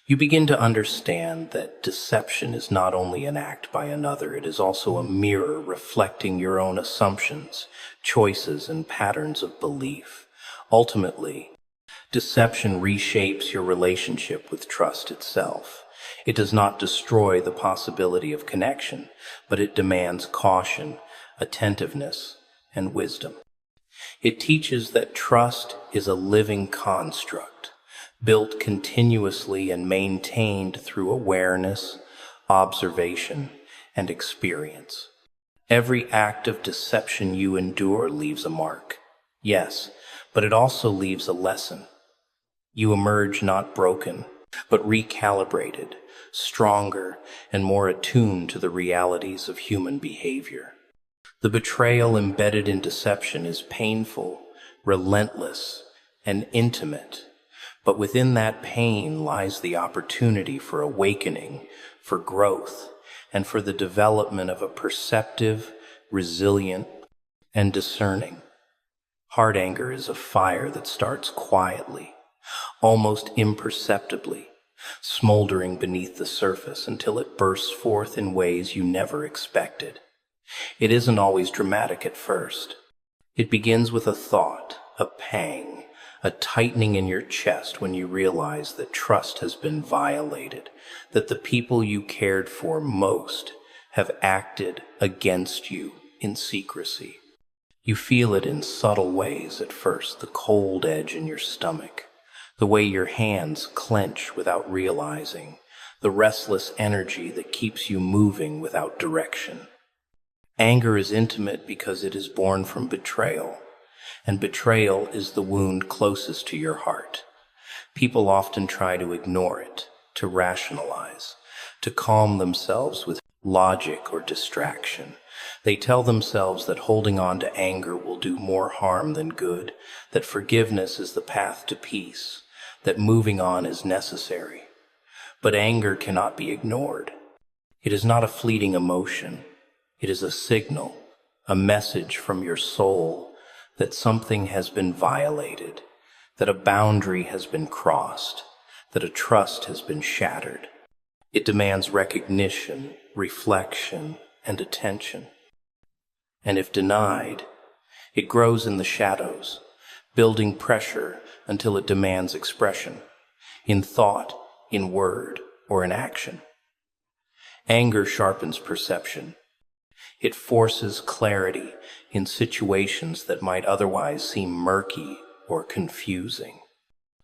You begin to understand that deception is not only an act by another, it is also a mirror reflecting your own assumptions, choices, and patterns of belief. Ultimately, deception reshapes your relationship with trust itself. It does not destroy the possibility of connection, but it demands caution, attentiveness, and wisdom. It teaches that trust is a living construct, built continuously and maintained through awareness, observation, and experience. Every act of deception you endure leaves a mark. Yes, but it also leaves a lesson. You emerge not broken, but recalibrated, stronger, and more attuned to the realities of human behavior. The betrayal embedded in deception is painful, relentless, and intimate. But within that pain lies the opportunity for awakening, for growth, and for the development of a perceptive, resilient, and discerning. Heart anger is a fire that starts quietly, almost imperceptibly, smoldering beneath the surface until it bursts forth in ways you never expected. It isn't always dramatic at first. It begins with a thought, a pang, a tightening in your chest when you realize that trust has been violated, that the people you cared for most have acted against you in secrecy. You feel it in subtle ways at first, the cold edge in your stomach, the way your hands clench without realizing, the restless energy that keeps you moving without direction. Anger is intimate because it is born from betrayal, and betrayal is the wound closest to your heart. People often try to ignore it, to rationalize, to calm themselves with logic or distraction. They tell themselves that holding on to anger will do more harm than good, that forgiveness is the path to peace, that moving on is necessary. But anger cannot be ignored. It is not a fleeting emotion. It is a signal, a message from your soul that something has been violated, that a boundary has been crossed, that a trust has been shattered. It demands recognition, reflection, and attention. And if denied, it grows in the shadows, building pressure until it demands expression, in thought, in word, or in action. Anger sharpens perception. It forces clarity in situations that might otherwise seem murky or confusing.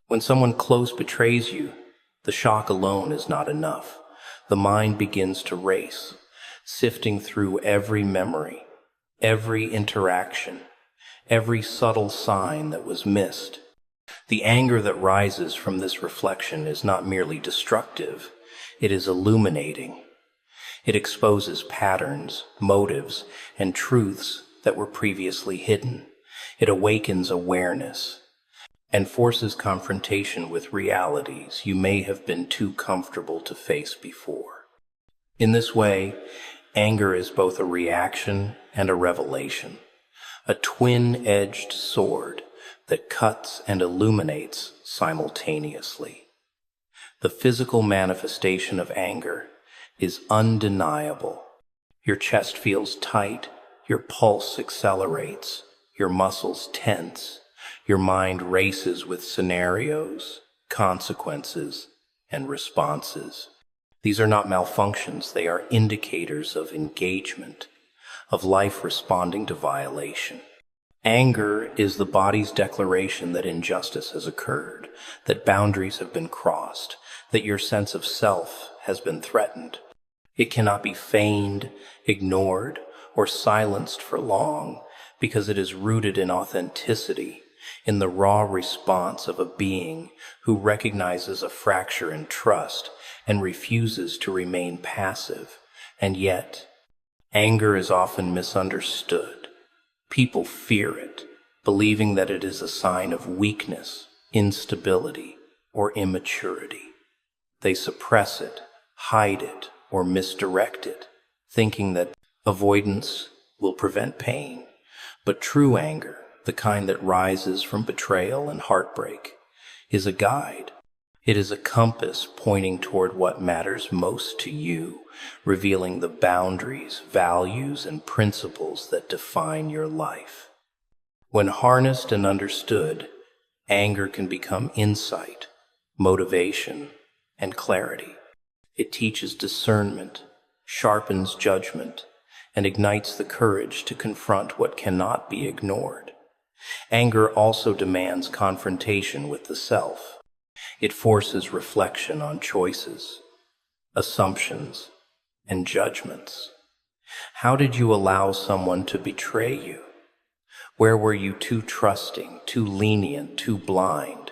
When someone close betrays you, the shock alone is not enough. The mind begins to race, sifting through every memory, every interaction, every subtle sign that was missed. The anger that rises from this reflection is not merely destructive, it is illuminating. It exposes patterns, motives, and truths that were previously hidden. It awakens awareness and forces confrontation with realities you may have been too comfortable to face before. In this way, anger is both a reaction and a revelation, a twin-edged sword that cuts and illuminates simultaneously. The physical manifestation of anger is undeniable. Your chest feels tight, your pulse accelerates, your muscles tense, your mind races with scenarios, consequences, and responses. These are not malfunctions, they are indicators of engagement, of life responding to violation. Anger is the body's declaration that injustice has occurred, that boundaries have been crossed, that your sense of self has been threatened. It cannot be feigned, ignored, or silenced for long because it is rooted in authenticity, in the raw response of a being who recognizes a fracture in trust and refuses to remain passive. And yet, anger is often misunderstood. People fear it. believing that it is a sign of weakness, instability, or immaturity. They suppress it, hide it, or misdirect it, thinking that avoidance will prevent pain. But true anger, the kind that rises from betrayal and heartbreak, is a guide. It is a compass pointing toward what matters most to you, revealing the boundaries, values, and principles that define your life. When harnessed and understood, anger can become insight, motivation, and clarity. It teaches discernment, sharpens judgment, and ignites the courage to confront what cannot be ignored. Anger also demands confrontation with the self. It forces reflection on choices, assumptions, and judgments. How did you allow someone to betray you? Where were you too trusting, too lenient, too blind?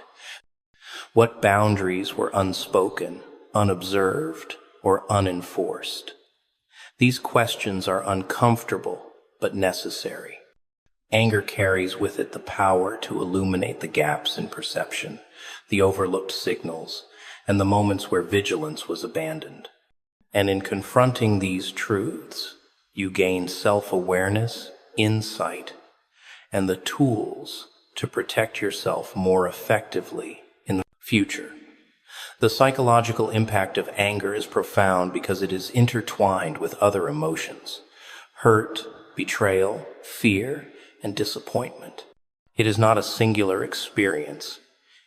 What boundaries were unspoken, unobserved, or unenforced? These questions are uncomfortable but necessary. Anger carries with it the power to illuminate the gaps in perception, the overlooked signals, and the moments where vigilance was abandoned. And in confronting these truths, you gain self-awareness, insight, and the tools to protect yourself more effectively in the future. The psychological impact of anger is profound because it is intertwined with other emotions: hurt, betrayal, fear, and disappointment. It is not a singular experience.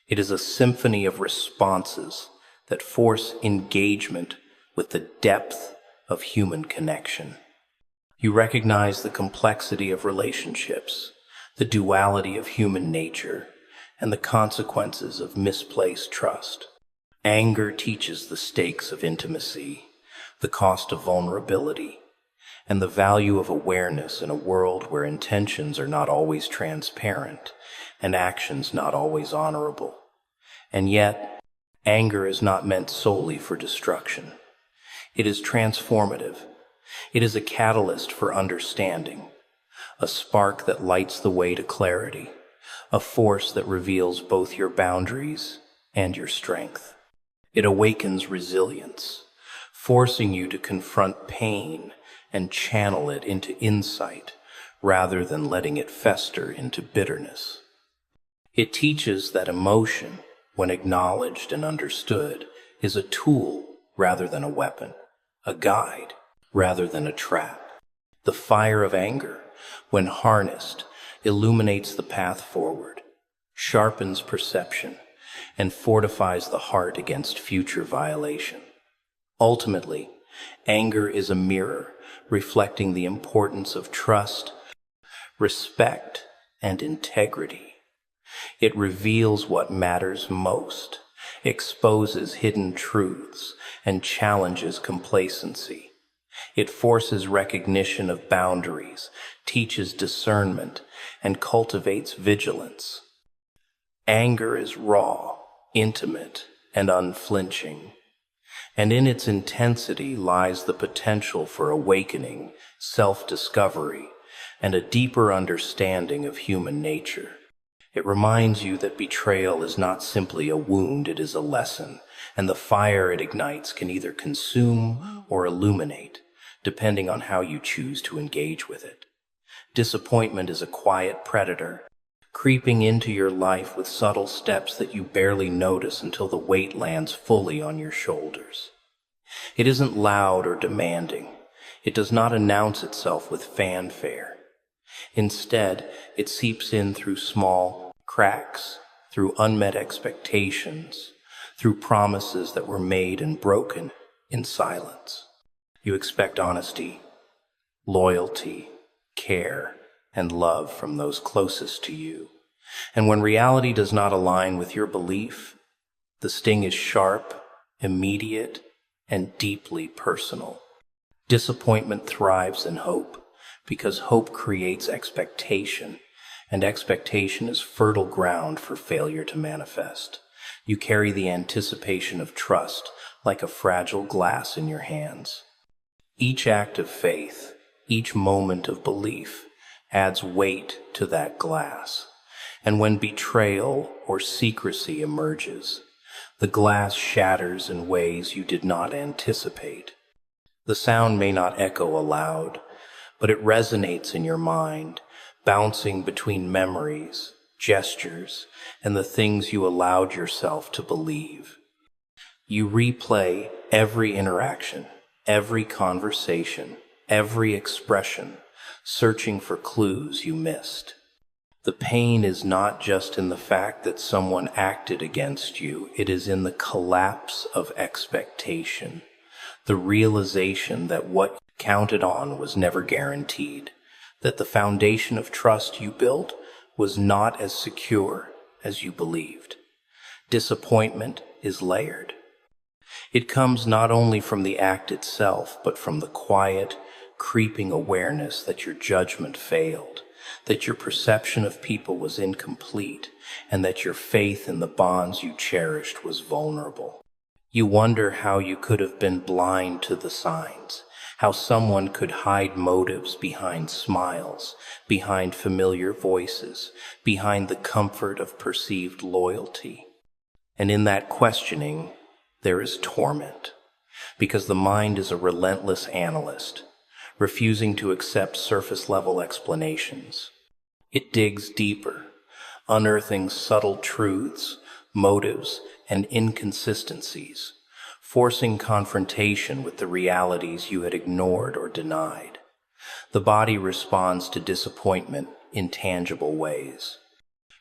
It is a symphony of responses that force engagement with the depth of human connection. You recognize the complexity of relationships, the duality of human nature, and the consequences of misplaced trust. Anger teaches the stakes of intimacy, the cost of vulnerability, and the value of awareness in a world where intentions are not always transparent and actions not always honorable. And yet, anger is not meant solely for destruction. It is transformative. It is a catalyst for understanding, a spark that lights the way to clarity, a force that reveals both your boundaries and your strength. It awakens resilience, forcing you to confront pain and channel it into insight rather than letting it fester into bitterness. It teaches that emotion, when acknowledged and understood, is a tool rather than a weapon, a guide rather than a trap. The fire of anger, when harnessed, illuminates the path forward, sharpens perception, and fortifies the heart against future violation. Ultimately, anger is a mirror reflecting the importance of trust, respect, and integrity. It reveals what matters most, exposes hidden truths, and challenges complacency. It forces recognition of boundaries, teaches discernment, and cultivates vigilance. Anger is raw, intimate, and unflinching, and in its intensity lies the potential for awakening, self-discovery, and a deeper understanding of human nature. It reminds you that betrayal is not simply a wound, it is a lesson, and the fire it ignites can either consume or illuminate, depending on how you choose to engage with it. Disappointment is a quiet predator, creeping into your life with subtle steps that you barely notice until the weight lands fully on your shoulders. It isn't loud or demanding. It does not announce itself with fanfare. Instead, it seeps in through small cracks, through unmet expectations, through promises that were made and broken in silence. You expect honesty, loyalty, care, and love from those closest to you. And when reality does not align with your belief, the sting is sharp, immediate, and deeply personal. Disappointment thrives in hope, because hope creates expectation, and expectation is fertile ground for failure to manifest. You carry the anticipation of trust like a fragile glass in your hands. Each act of faith, each moment of belief, adds weight to that glass, And when betrayal or secrecy emerges, the glass shatters in ways you did not anticipate. The sound may not echo aloud, but it resonates in your mind, bouncing between memories, gestures, and the things you allowed yourself to believe. You replay every interaction, every conversation, every expression, searching for clues you missed. The pain is not just in the fact that someone acted against you, it is in the collapse of expectation, the realization that what you counted on was never guaranteed, that the foundation of trust you built was not as secure as you believed. Disappointment is layered. It comes not only from the act itself, but from the quiet, creeping awareness that your judgment failed, that your perception of people was incomplete, and that your faith in the bonds you cherished was vulnerable. You wonder how you could have been blind to the signs, how someone could hide motives behind smiles, behind familiar voices, behind the comfort of perceived loyalty. And in that questioning, there is torment, because the mind is a relentless analyst, refusing to accept surface-level explanations. It digs deeper, unearthing subtle truths, motives, and inconsistencies, forcing confrontation with the realities you had ignored or denied. The body responds to disappointment in tangible ways.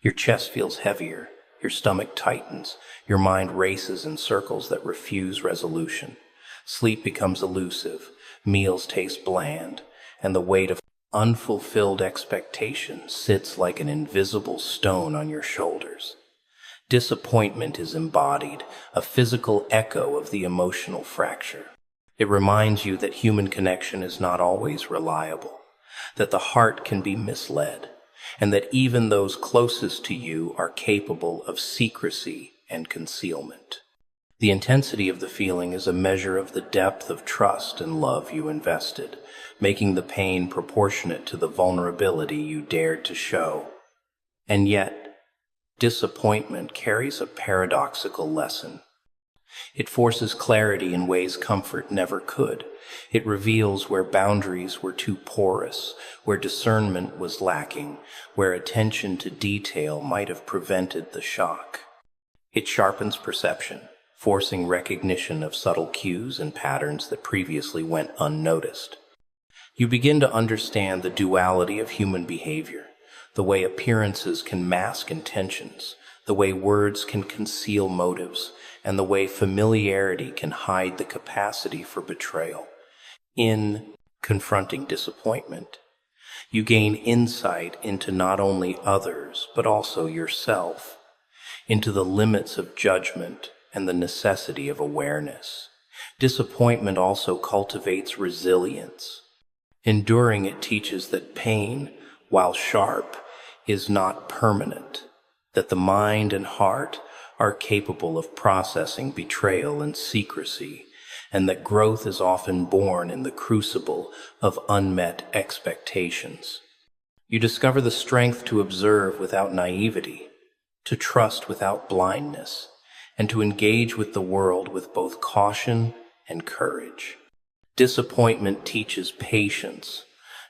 Your chest feels heavier, your stomach tightens, your mind races in circles that refuse resolution. Sleep becomes elusive, meals taste bland, and the weight of unfulfilled expectations sits like an invisible stone on your shoulders. Disappointment is embodied, a physical echo of the emotional fracture. It reminds you that human connection is not always reliable, that the heart can be misled, and that even those closest to you are capable of secrecy and concealment. The intensity of the feeling is a measure of the depth of trust and love you invested, making the pain proportionate to the vulnerability you dared to show. And yet, disappointment carries a paradoxical lesson. It forces clarity in ways comfort never could. It reveals where boundaries were too porous, where discernment was lacking, where attention to detail might have prevented the shock. It sharpens perception, forcing recognition of subtle cues and patterns that previously went unnoticed. You begin to understand the duality of human behavior, the way appearances can mask intentions, the way words can conceal motives, and the way familiarity can hide the capacity for betrayal. In confronting disappointment, you gain insight into not only others, but also yourself, into the limits of judgment and the necessity of awareness. Disappointment also cultivates resilience. Enduring it teaches that pain, while sharp, is not permanent, that the mind and heart are capable of processing betrayal and secrecy, and that growth is often born in the crucible of unmet expectations. You discover the strength to observe without naivety, to trust without blindness, and to engage with the world with both caution and courage. Disappointment teaches patience,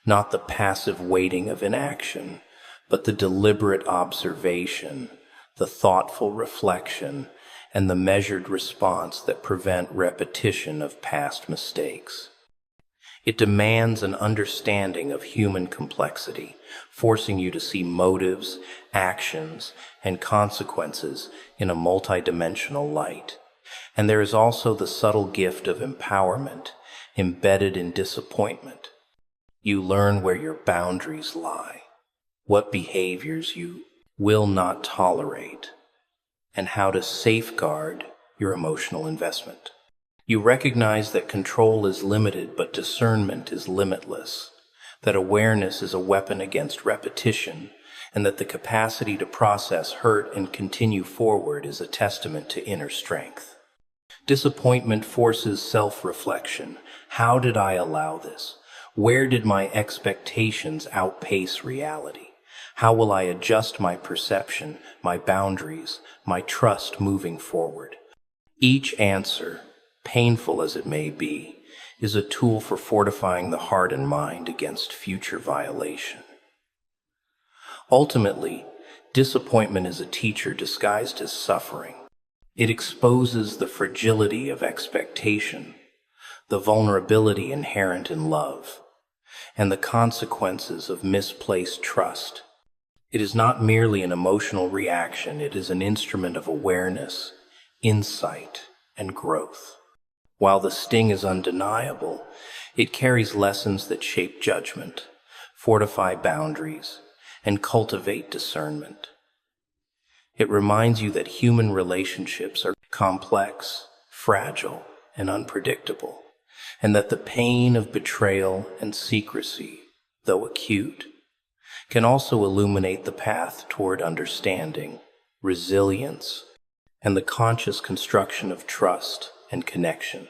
not the passive waiting of inaction, but the deliberate observation, the thoughtful reflection, and the measured response that prevent repetition of past mistakes. It demands an understanding of human complexity, forcing you to see motives, actions, and consequences in a multidimensional light. And there is also the subtle gift of empowerment embedded in disappointment. You learn where your boundaries lie, what behaviors you will not tolerate, and how to safeguard your emotional investment. You recognize that control is limited, but discernment is limitless, that awareness is a weapon against repetition, and that the capacity to process hurt and continue forward is a testament to inner strength. Disappointment forces self-reflection. How did I allow this? Where did my expectations outpace reality? How will I adjust my perception, my boundaries, my trust moving forward? Each answer, painful as it may be, is a tool for fortifying the heart and mind against future violation. Ultimately, disappointment is a teacher disguised as suffering. It exposes the fragility of expectation, the vulnerability inherent in love, and the consequences of misplaced trust. It is not merely an emotional reaction, it is an instrument of awareness, insight, and growth. While the sting is undeniable, it carries lessons that shape judgment, fortify boundaries, and cultivate discernment. It reminds you that human relationships are complex, fragile, and unpredictable, and that the pain of betrayal and secrecy, though acute, can also illuminate the path toward understanding, resilience, and the conscious construction of trust and connection.